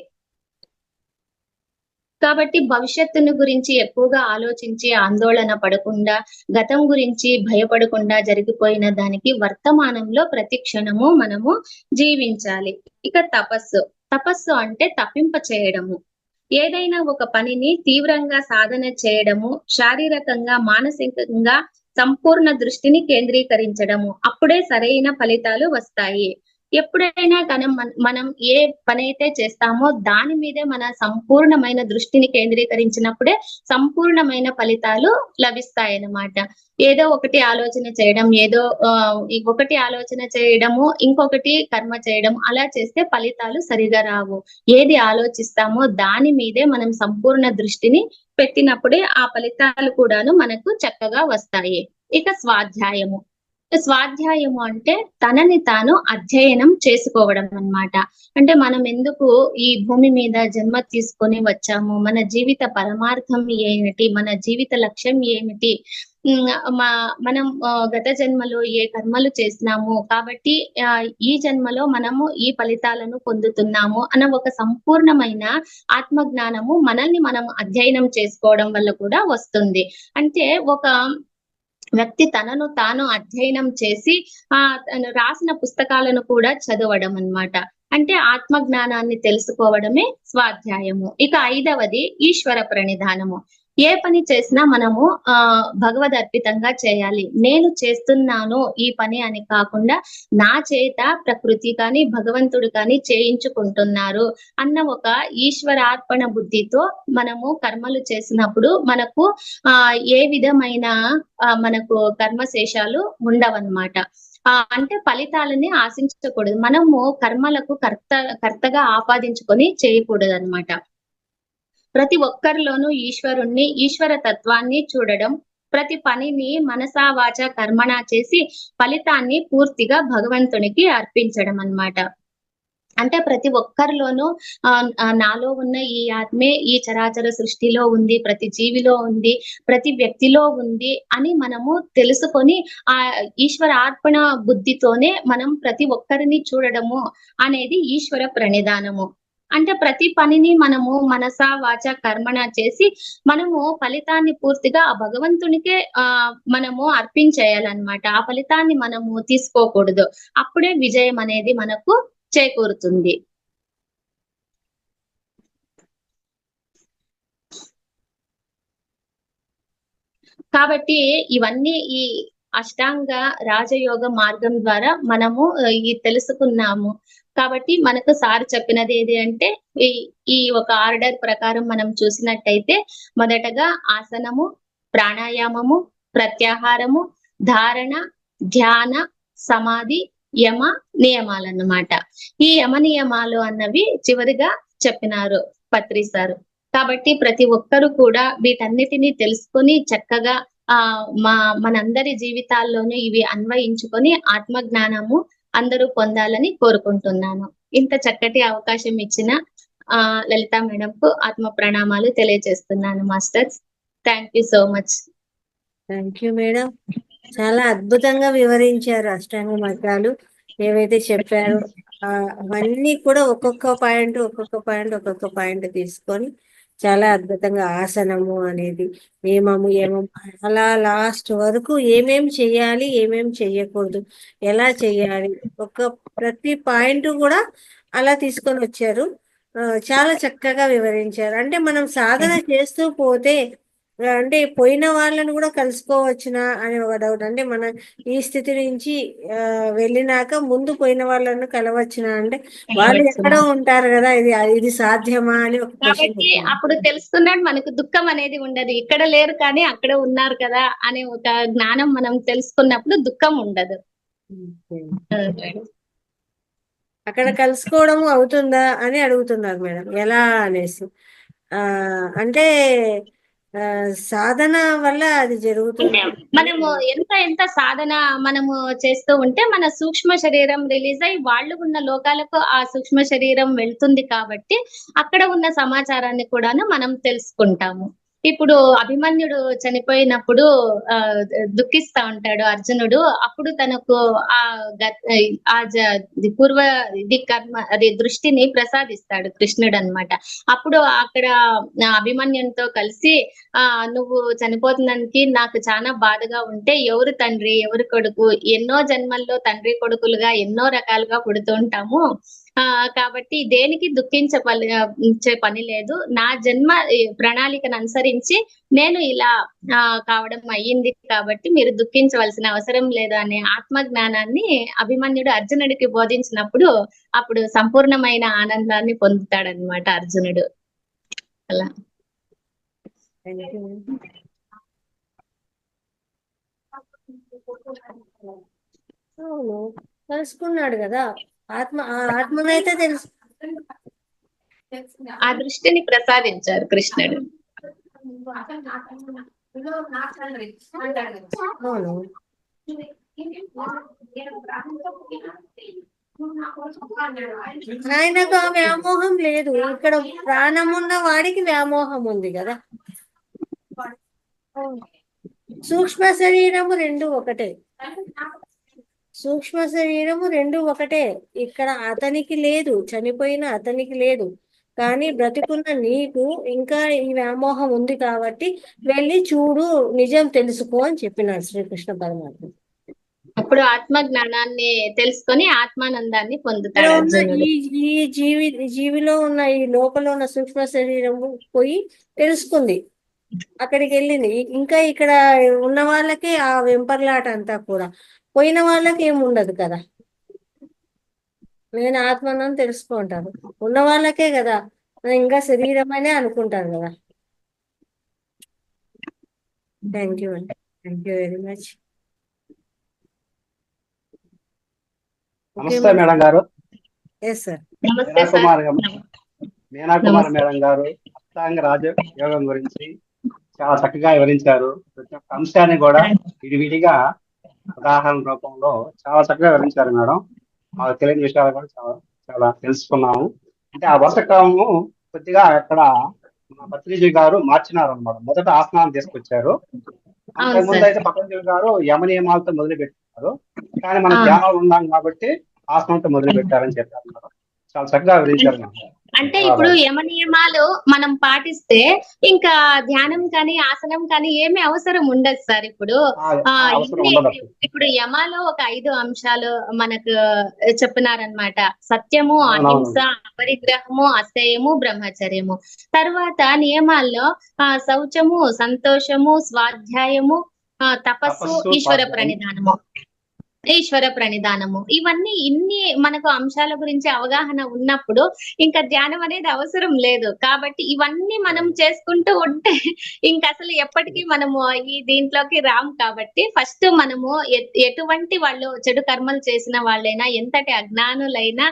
కాబట్టి భవిష్యత్తును గురించి ఎక్కువగా ఆలోచించి ఆందోళన పడకుండా, గతం గురించి భయపడకుండా జరిగిపోయిన దానికి వర్తమానంలో ప్రతి క్షణము మనము జీవించాలి. ఇక తపస్సు. తపస్సు అంటే తప్పింప చేయడము. ఏదైనా ఒక పనిని తీవ్రంగా సాధన చేయడము, శారీరకంగా, మానసికంగా సంపూర్ణ దృష్టిని కేంద్రీకరించడము. అప్పుడే సరైన ఫలితాలు వస్తాయి. ఎప్పుడైనా మనం ఏ పని అయితే చేస్తామో దాని మీదే మన సంపూర్ణమైన దృష్టిని కేంద్రీకరించినప్పుడే సంపూర్ణమైన ఫలితాలు లభిస్తాయన్నమాట. ఏదో ఒకటి ఆలోచన చేయడం, ఒకటి ఆలోచన చేయడము, ఇంకొకటి కర్మ చేయడం, అలా చేస్తే ఫలితాలు సరిగా రావు. ఏది ఆలోచిస్తామో దాని మీదే మనం సంపూర్ణ దృష్టిని పెట్టినప్పుడే ఆ ఫలితాలు కూడాను మనకు చక్కగా వస్తాయి. ఇక స్వాధ్యాయము. స్వాధ్యాయము అంటే తనని తాను అధ్యయనం చేసుకోవడం అన్నమాట. అంటే మనం ఎందుకు ఈ భూమి మీద జన్మ తీసుకొని వచ్చాము, మన జీవిత పరమార్థం ఏమిటి, మన జీవిత లక్ష్యం ఏమిటి, మనం గత జన్మలో ఏ కర్మలు చేసినాము కాబట్టి ఈ జన్మలో మనము ఈ ఫలితాలను పొందుతున్నాము అన్న ఒక సంపూర్ణమైన ఆత్మజ్ఞానము మనల్ని మనం అధ్యయనం చేసుకోవడం వల్ల కూడా వస్తుంది. అంటే ఒక వ్యక్తి తనను తాను అధ్యయనం చేసి తను రాసిన పుస్తకాలను కూడా చదవడం అన్నమాట. అంటే ఆత్మ జ్ఞానాన్ని తెలుసుకోవడమే స్వాధ్యాయము. ఇక 5వది ఈశ్వర ప్రణిధానము. ఏ పని చేసినా మనము భగవద్ అర్పితంగా చేయాలి. నేను చేస్తున్నాను ఈ పని అని కాకుండా నా చేత ప్రకృతి కానీ భగవంతుడు కానీ చేయించుకుంటున్నారు అన్న ఒక ఈశ్వరార్పణ బుద్ధితో మనము కర్మలు చేసినప్పుడు మనకు ఏ విధమైన మనకు కర్మశేషాలు ఉండవన్నమాట. అంటే ఫలితాలని ఆశించకూడదు. మనము కర్మలకు కర్తగా ఆపాదించుకొని చేయకూడదు అన్నమాట. ప్రతి ఒక్కరిలోనూ ఈశ్వరుణ్ణి, ఈశ్వర తత్వాన్ని చూడడం, ప్రతి పనిని మనసా వాచ కర్మణ చేసి ఫలితాన్ని పూర్తిగా భగవంతునికి అర్పించడం అన్నమాట. అంటే ప్రతి ఒక్కరిలోనూ నాలో ఉన్న ఈ ఆత్మే ఈ చరాచర సృష్టిలో ఉంది, ప్రతి జీవిలో ఉంది, ప్రతి వ్యక్తిలో ఉంది అని మనము తెలుసుకొని ఆ ఈశ్వర అర్పణ బుద్ధితోనే మనం ప్రతి ఒక్కరిని చూడడము అనేది ఈశ్వర ప్రణిధానము. అంటే ప్రతి పనిని మనము మనసా వాచ కర్మణ చేసి మనము ఫలితాన్ని పూర్తిగా ఆ భగవంతునికే మనము అర్పించేయాలన్నమాట. ఆ ఫలితాన్ని మనము తీసుకోకూడదు. అప్పుడే విజయం అనేది మనకు చేకూరుతుంది. కాబట్టి ఇవన్నీ ఈ అష్టాంగ రాజయోగ మార్గం ద్వారా మనము ఈ తెలుసుకున్నాము. కాబట్టి మనకు సార్ చెప్పినది ఏది అంటే ఈ ఒక ఆర్డర్ ప్రకారం మనం చూసినట్టయితే మొదటగా ఆసనము, ప్రాణాయామము, ప్రత్యాహారము, ధారణ, ధ్యాన, సమాధి, యమ నియమాలన్నమాట. ఈ యమ నియమాలు అన్నవి చివరిగా చెప్పినారు పత్రి సార్. కాబట్టి ప్రతి ఒక్కరు కూడా వీటన్నిటిని తెలుసుకొని చక్కగా మనందరి జీవితాల్లోనూ ఇవి అన్వయించుకొని ఆత్మజ్ఞానము అందరూ పొందాలని కోరుకుంటున్నాను. ఇంత చక్కటి అవకాశం ఇచ్చిన లలితా మేడం కు ఆత్మ ప్రణామాలు తెలియజేస్తున్నాను masters. Thank you so much. Thank you madam. చాలా అద్భుతంగా వివరించారు అష్టాంగ మార్గాలు ఏవైతే చెప్పారో అవన్నీ కూడా ఒక్కొక్క పాయింట్ తీసుకొని చాలా అద్భుతంగా ఆసనము అనేది నియమము అలా లాస్ట్ వరకు ఏమేం చెయ్యాలి ఏమేం చెయ్యకూడదు ఎలా చెయ్యాలి ప్రతి పాయింట్ కూడా అలా తీసుకొని వచ్చారు. చాలా చక్కగా వివరించారు. అంటే మనం సాధన చేస్తూ పోతే అంటే పోయిన వాళ్ళని కూడా కలుసుకోవచ్చునా అని ఒక డౌట్. అంటే మన ఈ స్థితి నుంచి వెళ్ళినాక ముందు పోయిన వాళ్ళను కలవచ్చునా అంటే వాళ్ళు ఎక్కడో ఉంటారు కదా, ఇది సాధ్యమా అని ఒక క్వశ్చన్. కాబట్టి అప్పుడు తెలుసుకున్నాడు మనకు దుఃఖం అనేది ఉండదు. ఇక్కడ లేరు కానీ అక్కడ ఉన్నారు కదా అనే ఒక జ్ఞానం మనం తెలుసుకున్నప్పుడు దుఃఖం ఉండదు. అక్కడ కలుసుకోవడం అవుతుందా అని అడుగుతున్నారు మేడం, ఎలా అనేసి. అంటే సాధన వల్ల అది జరుగుతుంది. మనము ఎంత సాధన మనము చేస్తూ ఉంటే మన సూక్ష్మ శరీరం రిలీజ్ అయ్యి వాళ్ళు ఉన్న లోకాలకు ఆ సూక్ష్మ శరీరం వెళ్తుంది కాబట్టి అక్కడ ఉన్న సమాచారాన్ని కూడాను మనం తెలుసుకుంటాము. ఇప్పుడు అభిమన్యుడు చనిపోయినప్పుడు దుఃఖిస్తా ఉంటాడు అర్జునుడు. అప్పుడు తనకు పూర్వ కర్మ అది దృష్టిని ప్రసాదిస్తాడు కృష్ణుడు అన్నమాట. అప్పుడు అక్కడ అభిమన్యునితో కలిసి నువ్వు చనిపోతున్నందుకు నాకు చాలా బాధగా ఉంటే ఎవరు తండ్రి ఎవరు కొడుకు, ఎన్నో జన్మల్లో తండ్రి కొడుకులుగా ఎన్నో రకాలుగా పుడుతూ ఉంటాము. కాబట్టి దేనికి దుఃఖించే పని లేదు. నా జన్మ ప్రణాళికను అనుసరించి నేను ఇలా కావడం అయ్యింది కాబట్టి మీరు దుఃఖించవలసిన అవసరం లేదు అనే ఆత్మ జ్ఞానాన్ని అభిమన్యుడు అర్జునుడికి బోధించినప్పుడు అప్పుడు సంపూర్ణమైన ఆనందాన్ని పొందుతాడనమాట అర్జునుడు. అలా అవును, తెలుసుకున్నాడు కదా ఆత్మనైతే తెలుసు. ఆ దృష్టిని ప్రసాదించారు కృష్ణుడు. అవును, ఆయనకు ఆ వ్యామోహం లేదు. ఇక్కడ ప్రాణం ఉన్న వాడికి వ్యామోహం ఉంది కదా. సూక్ష్మ శరీరము రెండు ఒకటే. ఇక్కడ అతనికి లేదు, చనిపోయిన అతనికి లేదు, కానీ బ్రతికున్న నీకు ఇంకా ఈ వ్యామోహం ఉంది కాబట్టి వెళ్ళి చూడు, నిజం తెలుసుకో అని చెప్పినాడు శ్రీకృష్ణ పరమాత్మ. అప్పుడు ఆత్మ జ్ఞానాన్ని తెలుసుకొని ఆత్మానందాన్ని పొందుతాడు అర్జునుడు. ఈ జీవిలో ఉన్న ఈ లోపల ఉన్న సూక్ష్మ శరీరము పోయి తెలుసుకుంది, అక్కడికి వెళ్ళింది. ఇంకా ఇక్కడ ఉన్న వాళ్ళకి ఆ వెంపర్లాట అంతా కూడా, పోయిన వాళ్ళకి ఏమి ఉండదు కదా. నేను ఆత్మను తెలుసుకుంటాను, ఉన్న వాళ్ళకే కదా ఇంకా శరీరం అనే అనుకుంటారు కదా. థ్యాంక్ యూ అండి, థ్యాంక్ యూ వెరీ మచ్. నమస్తే మేడం గారు. Yes sir. Meena Kumar madam గారు అష్టాంగ రాజయోగం గురించి చాలా చక్కగా వివరించారు. ప్రతి ఒక్క అంశాన్ని కూడా విడివిడిగా ఉదాహరణ రూపంలో చాలా చక్కగా వివరించారు మేడం. మాకు తెలియని విషయాలు కూడా చాలా తెలుసుకున్నాము. అంటే ఆ వరుస క్రమము కొద్దిగా అక్కడ మన పత్రిజీ గారు మార్చినారు అన్నమాట. మొదట ఆసనాన్ని తీసుకొచ్చారు. అంతకుముందు అయితే పతంజలి గారు యమ నియమాలతో మొదలు పెట్టారు, కానీ మన ధ్యానాలు ఉన్నాం కాబట్టి ఆసనంతో మొదలు పెట్టారని చెప్పారు. చాలా చక్కగా వివరించారు. అంటే ఇప్పుడు యమ నియమాలు మనం పాటిస్తే ఇంకా ధ్యానం కానీ ఆసనం కానీ ఏమీ అవసరం ఉండదు సార్. ఇప్పుడు యమాలో ఒక 5 అంశాలు మనకు చెప్పినారనమాట. సత్యము, అహింస, అపరిగ్రహము, అస్థేయము, బ్రహ్మచర్యము. తర్వాత నియమాల్లో శౌచము, సంతోషము, స్వాధ్యాయము, తపస్సు, ఈశ్వర ప్రణిధానము. ఇవన్నీ ఇన్ని మనకు అంశాల గురించి అవగాహన ఉన్నప్పుడు ఇంకా ధ్యానం అనేది అవసరం లేదు. కాబట్టి ఇవన్నీ మనం చేసుకుంటూ ఉంటే ఇంకా అసలు ఎప్పటికీ మనము ఈ దీంట్లోకి రాము. కాబట్టి ఫస్ట్ మనము ఎటువంటి వాళ్ళు చెడు కర్మలు చేసిన వాళ్ళైనా, ఎంతటి అజ్ఞానులైనా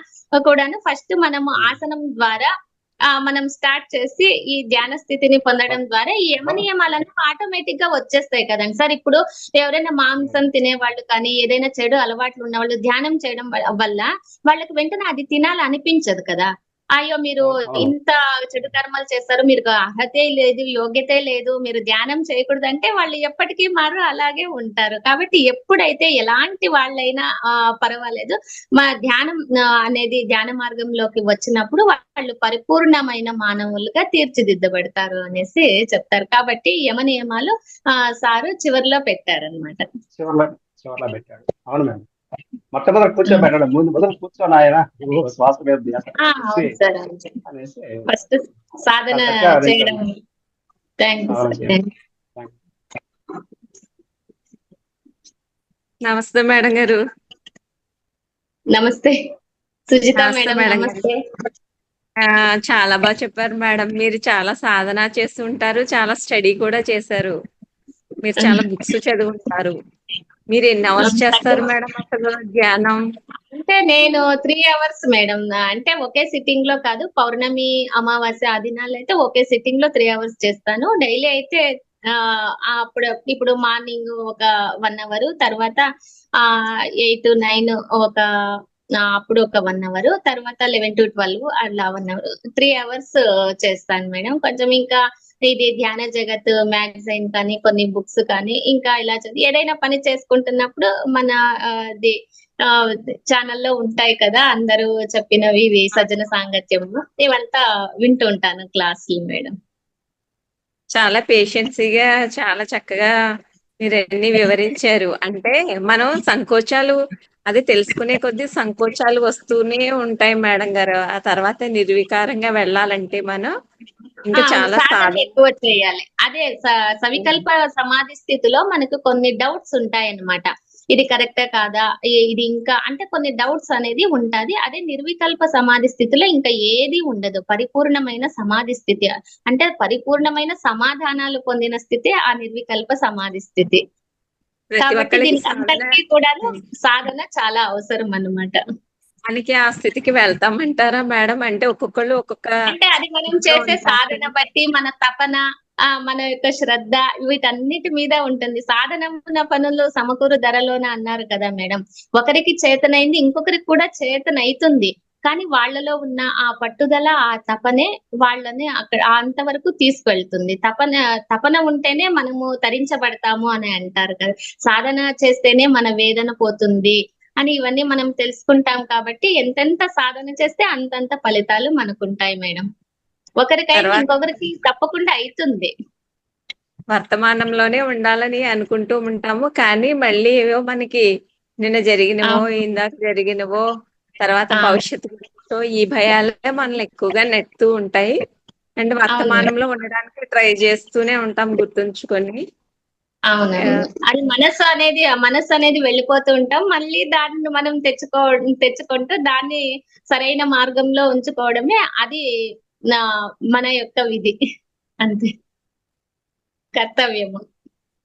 కూడాను ఫస్ట్ మనము ఆసనం ద్వారా మనం స్టార్ట్ చేసి ఈ ధ్యాన స్థితిని పొందడం ద్వారా ఈ యమ నియమాలను ఆటోమేటిక్ గా వచ్చేస్తాయి కదండి సార్. ఇప్పుడు ఎవరైనా మాంసం తినేవాళ్ళు కానీ ఏదైనా చెడు అలవాట్లు ఉన్న వాళ్ళు ధ్యానం చేయడం వల్ల వాళ్ళకి వెంటనే అది తినాలనిపించదు కదా. అయ్యో మీరు ఇంత చెడు కర్మలు చేస్తారు, మీరు అర్హతే లేదు, యోగ్యతే లేదు, మీరు ధ్యానం చేయకూడదు అంటే వాళ్ళు ఎప్పటికీ మారు అలాగే ఉంటారు. కాబట్టి ఎప్పుడైతే ఎలాంటి వాళ్ళైనా పర్వాలేదు, మా ధ్యానం అనేది ధ్యాన మార్గంలోకి వచ్చినప్పుడు వాళ్ళు పరిపూర్ణమైన మానవులుగా తీర్చిదిద్దబడతారు అనేసి చెప్తారు. కాబట్టి యమ నియమాలు సారు చివరిలో పెట్టారనమాట. చివర్లో పెట్టాడు. అవును మేడం. మొట్టమొదటి కూర్చోబెట్టడం, ముందు మొదలు కూర్చొని ఆయన శ్వాస మీద ధ్యాస అనేసి ఫస్ట్ సాధన చేయడం. Thank you sir. నమస్తే మేడం గారు. నమస్తే సుజిత నమస్తే మేడం. మేడం నమస్తే. చాలా బాగా చెప్పారు మేడం. మీరు చాలా సాధన చేస్తుంటారు, చాలా స్టడీ కూడా చేశారు. మీరు చాలా బుక్స్ చదువుంటారు. మీరు ఎన్ని అవర్స్ చేస్తారు మేడం అసలు ధ్యానం? అంటే నేను 3 hours మేడం. అంటే ఒకే సిట్టింగ్ లో కాదు, పౌర్ణమి అమావాస్య ఆ దినాలు అయితే ఒకే సిట్టింగ్ లో 3 hours చేస్తాను. డైలీ అయితే ఇప్పుడు మార్నింగ్ ఒక 1 hour, తర్వాత 8 to 9 అప్పుడు ఒక 1 hour, తర్వాత 11 to 12 అలా 1 hour, 3 hours చేస్తాను మేడం. కొంచెం ఇంకా ఇది ధ్యాన జగత్ మ్యాగజైన్ కానీ కొన్ని బుక్స్ కానీ ఇంకా ఇలా ఏదైనా పని చేసుకుంటున్నప్పుడు మన ఛానల్లో ఉంటాయి కదా అందరూ చెప్పినవి, ఇవి సజ్జన సాంగత్యము, ఇవంతా వింటూ ఉంటాను క్లాసులు మేడం. చాలా పేషెన్సీగా చాలా చక్కగా మీరు అన్ని వివరించారు. అంటే మనం సంకోచాలు అది తెలుసుకునే కొద్దీ సంకోచాలు వస్తూనే ఉంటాయి మేడం గారు. ఆ తర్వాత నిర్వికారంగా వెళ్ళాలంటే మనం ఇంకా చాలా సాధన ఎక్కువ చేయాలి. అదే సవికల్ప సమాధి స్థితిలో మనకు కొన్ని డౌట్స్ ఉంటాయన్నమాట. ఇది కరెక్టా కాదా, ఇది ఇంకా అంటే కొన్ని డౌట్స్ అనేది ఉంటది. అదే నిర్వికల్ప సమాధి స్థితిలో ఇంకా ఏది ఉండదు. పరిపూర్ణమైన సమాధి స్థితి అంటే పరిపూర్ణమైన సమాధానాలు పొందిన స్థితి ఆ నిర్వికల్ప సమాధి స్థితి. కాబట్టి దీనికి అందరికీ కూడా సాధన చాలా అవసరం అన్నమాట. మనకి ఆ స్థితికి వెళ్తామంటారా మేడం? అంటే ఒక్కొక్కళ్ళు ఒక్కొక్క, అంటే అది మనం చేసే సాధన బట్టి మన తపన, మన యొక్క శ్రద్ధ వీటన్నిటి మీద ఉంటుంది. సాధన పనులు సమకూరు ధరలోన అన్నారు కదా మేడం. ఒకరికి చేతనైంది ఇంకొకరికి కూడా చేతనైతుంది. కానీ వాళ్ళలో ఉన్న ఆ పట్టుదల, ఆ తపనే వాళ్ళని అక్కడ అంతవరకు తీసుకెళ్తుంది. తపన ఉంటేనే మనము తరించబడతాము అని అంటారు కదా. సాధన చేస్తేనే మన వేదన పోతుంది అని ఇవన్నీ మనం తెలుసుకుంటాం. కాబట్టి ఎంతెంత సాధన చేస్తే అంతంత ఫలితాలు మనకుంటాయి మేడం. ఒకరికైనా ఇంకొకరికి తప్పకుండా అవుతుంది. వర్తమానంలోనే ఉండాలని అనుకుంటూ ఉంటాము, కానీ మళ్ళీ ఏవో మనకి నిన్న జరిగినవో ఇందాక జరిగినవో తర్వాత భవిష్యత్తు ఈ భయాలే మనల్ని ఎక్కువగా నెట్టుతూ ఉంటాయి. అండ్ వర్తమానంలో ఉండడానికి ట్రై చేస్తూనే ఉంటాం గుర్తుంచుకొని. అవునండి. అది మనస్సు అనేది వెళ్ళిపోతూ ఉంటాం. మళ్ళీ దాన్ని మనం తెచ్చుకుంటూ దాన్ని సరైన మార్గంలో ఉంచుకోవడమే అది మన యొక్క విధి, అంతే కర్తవ్యము.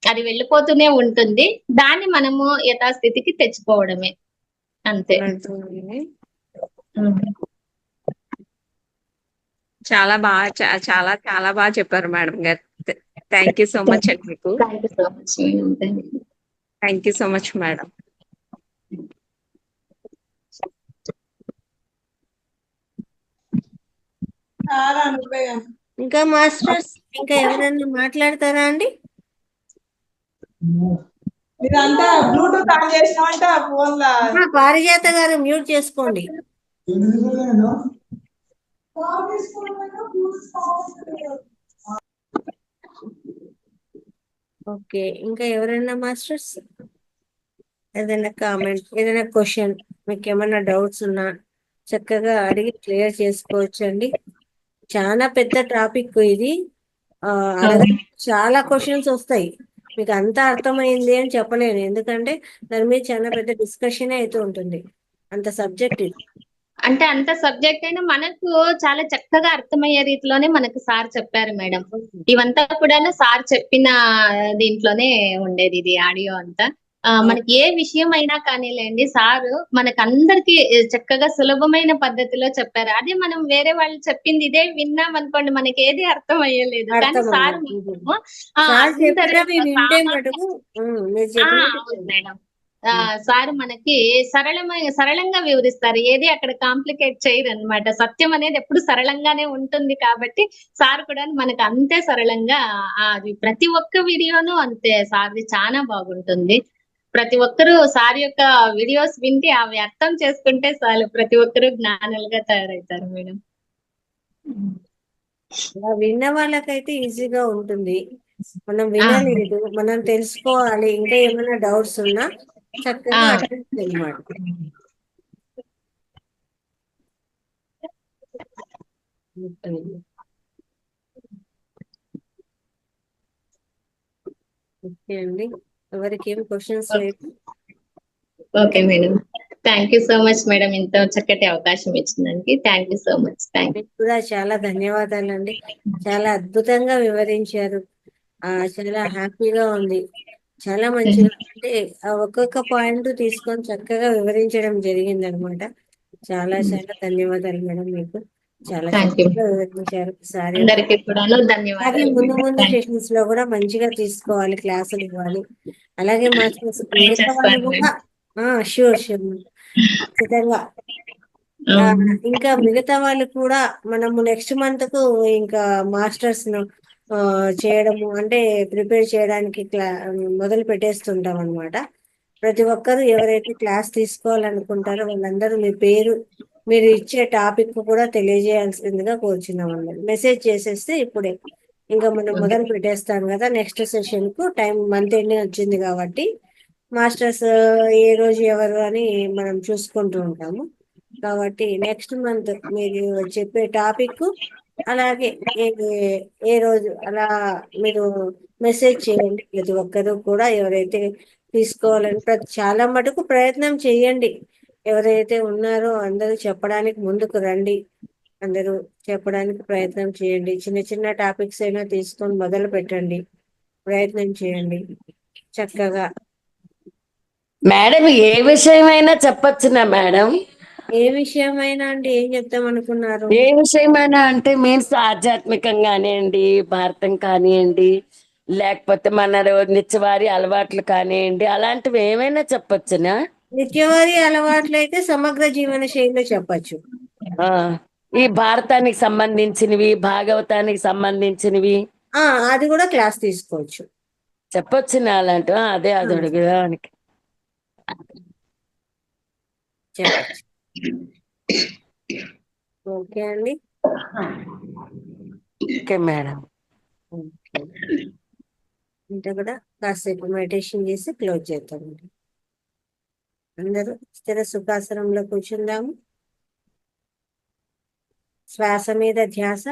అది వెళ్ళిపోతూనే ఉంటుంది, దాన్ని మనము యథాస్థితికి తెచ్చుకోవడమే అంతే. చాలా బాగా చాలా చాలా బాగా చెప్పారు మేడం గారు. థ్యాంక్ యూ సో మచ్ అండి మీకు. Thank you so much madam. ఇంకా మాస్టర్స్ ఇంకా ఎవరైనా మాట్లాడతారా అండి? పారిజాత గారు మ్యూట్ చేసుకోండి. ఓకే, ఇంకా ఎవరైనా మాస్టర్స్ ఏదైనా కామెంట్, ఏదైనా క్వశ్చన్, మీకు ఏమైనా డౌట్స్ ఉన్నా చక్కగా అడిగి క్లియర్ చేసుకోవచ్చు అండి. చాలా పెద్ద టాపిక్ ఇది. చాలా క్వశ్చన్స్ వస్తాయి. మీకు అంతా అర్థమైంది అని చెప్పలేను, ఎందుకంటే దాని మీద చాలా పెద్ద డిస్కషన్ అయితే ఉంటుంది. అంత సబ్జెక్ట్ ఇది. అంటే అంత సబ్జెక్ట్ అయినా మనకు చాలా చక్కగా అర్థమయ్యే రీతిలోనే మనకు సార్ చెప్పారు మేడం. ఇవంతా కూడా సార్ చెప్పిన దీంట్లోనే ఉండేది ఇది ఆడియో అంతా. మనకి ఏ విషయం అయినా కానీలేండి, సారు మనకందరికి చక్కగా సులభమైన పద్ధతిలో చెప్పారు. అదే మనం వేరే వాళ్ళు చెప్పింది ఇదే విన్నాం అనుకోండి, మనకి ఏది అర్థం అయ్యలేదు. కానీ అర్థం సారు అవ్వదు. మాత్రము సార్ అందరి చెప్పినవి వింటే సామాన్య మటుకు మీరు అవును చెప్పినట్టు మేడం. సార్ మనకి సరళంగా వివరిస్తారు. ఏది అక్కడ కాంప్లికేట్ చేయరు అనమాట. సత్యం అనేది ఎప్పుడు సరళంగానే ఉంటుంది కాబట్టి సార్ కూడా మనకు అంతే సరళంగా అది ప్రతి ఒక్క వీడియోను అంతే సార్ది చాలా బాగుంటుంది. ప్రతి ఒక్కరూ సార్ యొక్క వీడియోస్ వింటే అవి అర్థం చేసుకుంటే చాలు, ప్రతి ఒక్కరూ జ్ఞానులుగా తయారవుతారు మేడం. అలా విన్న వాళ్ళకైతే ఈజీగా ఉంటుంది. మనం వినలేదు, మనం తెలుసుకోవాలి, ఇంకా ఏమైనా డౌట్స్ ఉన్నా చక్కగా అడగచ్చు అన్నమాట. ఓకే అండి, ఎవరికి ఏం క్వశ్చన్స్ లేదు? Okay madam, thank you so much madam, ఇంత చక్కటి అవకాశం ఇచ్చినందుకు thank you so much. Thank you. మీకు కూడా చాలా ధన్యవాదాలండి. చాలా అద్భుతంగా వివరించారు. చాలా హ్యాపీగా ఉంది. చాలా మంచిగా, అంటే ఒక్కొక్క పాయింట్ తీసుకొని చక్కగా వివరించడం జరిగింది అనమాట. చాలా చాలా ధన్యవాదాలు మేడం, మీకు చాలా థ్యాంక్ యూ. చక్కగా వివరించారు. సారీ, అందరికీ కూడా అలాగే ధన్యవాదాలు ముందు మేడం. ముందు థ్యాంక్ యూ. సెషన్స్ లో కూడా మంచిగా తీసుకోవాలి, క్లాసులు ఇవ్వాలి. అలాగే మా ట్రై మిగతా వాళ్ళు చేస్తాను కూడా షూర్ షూర్ ఖచ్చితంగా. ఇంకా మిగతా వాళ్ళు కూడా మనము నెక్స్ట్ మంత్ కు ఇంకా మాస్టర్స్ ను చేయడము, అంటే ప్రిపేర్ చేయడానికి మొదలు పెట్టేస్తుంటాం అనమాట. ప్రతి ఒక్కరు ఎవరైతే క్లాస్ తీసుకోవాలనుకుంటారో వాళ్ళందరూ మీ పేరు, మీరు ఇచ్చే టాపిక్ కూడా తెలియజేయాల్సిందిగా కోరుచున్నాం అన్నమాట. మెసేజ్ చేసేస్తే ఇప్పుడే ఇంకా మనం మొదలు పెట్టేస్తాం కదా. నెక్స్ట్ సెషన్ కు టైం మంత్ ఎండింగ్ వచ్చింది కాబట్టి మాస్టర్స్ ఏ రోజు ఎవరు అని మనం చూసుకుంటూ ఉంటాము. కాబట్టి నెక్స్ట్ మంత్ మీరు చెప్పే టాపిక్, అలాగే ఏ రోజు అలా మీరు మెసేజ్ చేయండి. ప్రతి ఒక్కరు కూడా ఎవరైతే తీసుకోవాలని చాలా మటుకు ప్రయత్నం చేయండి. ఎవరైతే ఉన్నారో అందరూ చెప్పడానికి ముందుకు రండి. అందరూ చెప్పడానికి ప్రయత్నం చేయండి. చిన్న చిన్న టాపిక్స్ అయినా తీసుకొని మొదలు పెట్టండి, ప్రయత్నం చేయండి చక్కగా. మేడం ఏ విషయమైనా చెప్పొచ్చునా మేడం? ఏ విషయమైనా అంటే ఏం చెప్తాం అనుకున్నారు? ఏ విషయమైనా అంటే మీన్స్ ఆధ్యాత్మికం కానివ్వండి, భారతం కానివ్వండి, లేకపోతే మన నిత్యవారి అలవాట్లు కానివ్వండి, అలాంటివి ఏమైనా చెప్పొచ్చునా? నిత్యవారీ అలవాట్లు అయితే సమగ్ర జీవన శైలిలో చెప్పచ్చు. ఆ, ఈ భారతానికి సంబంధించినవి, భాగవతానికి సంబంధించినవి అది కూడా క్లాస్ తీసుకోవచ్చు, చెప్పొచ్చునా అలాంటివి? అదే అది అడుగుదానికి. చెప్పచ్చు. ఓకే అండి. Okay madam. ఇంకా కూడా కాసేపు మెడిటేషన్ చేసి క్లోజ్ చేద్దామండి. అందరూ స్థిర సుఖాసనంలో కూర్చుందాము. శ్వాస మీద ధ్యాస.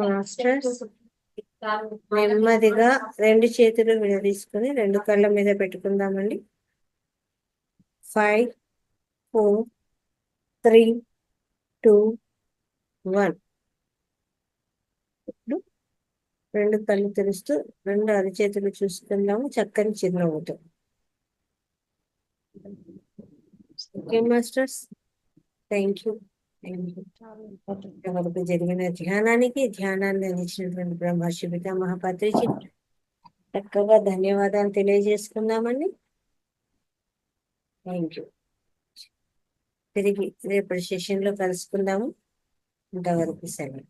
మాస్టర్స్ నెమ్మదిగా రెండు చేతులు విడదీసుకుని రెండు కళ్ళ మీద పెట్టుకుందామండి. 5, 4, 3, 2, 1. ఇప్పుడు రెండు కళ్ళు తెరుస్తూ రెండు అరచేతులు చూసుకుందాము చక్కని చిరునవ్వుతో. Okay masters, thank you. వరకు జరిగిన ధ్యానాన్ని అందించినటువంటి బ్రహ్మర్షి పితామహ పత్రిజీ చక్కగా ధన్యవాదాలు తెలియజేసుకుందామండి. Thank you. తిరిగి రేపటి సెషన్ లో కలుసుకుందాము. ఇంతవరకు సెలవు.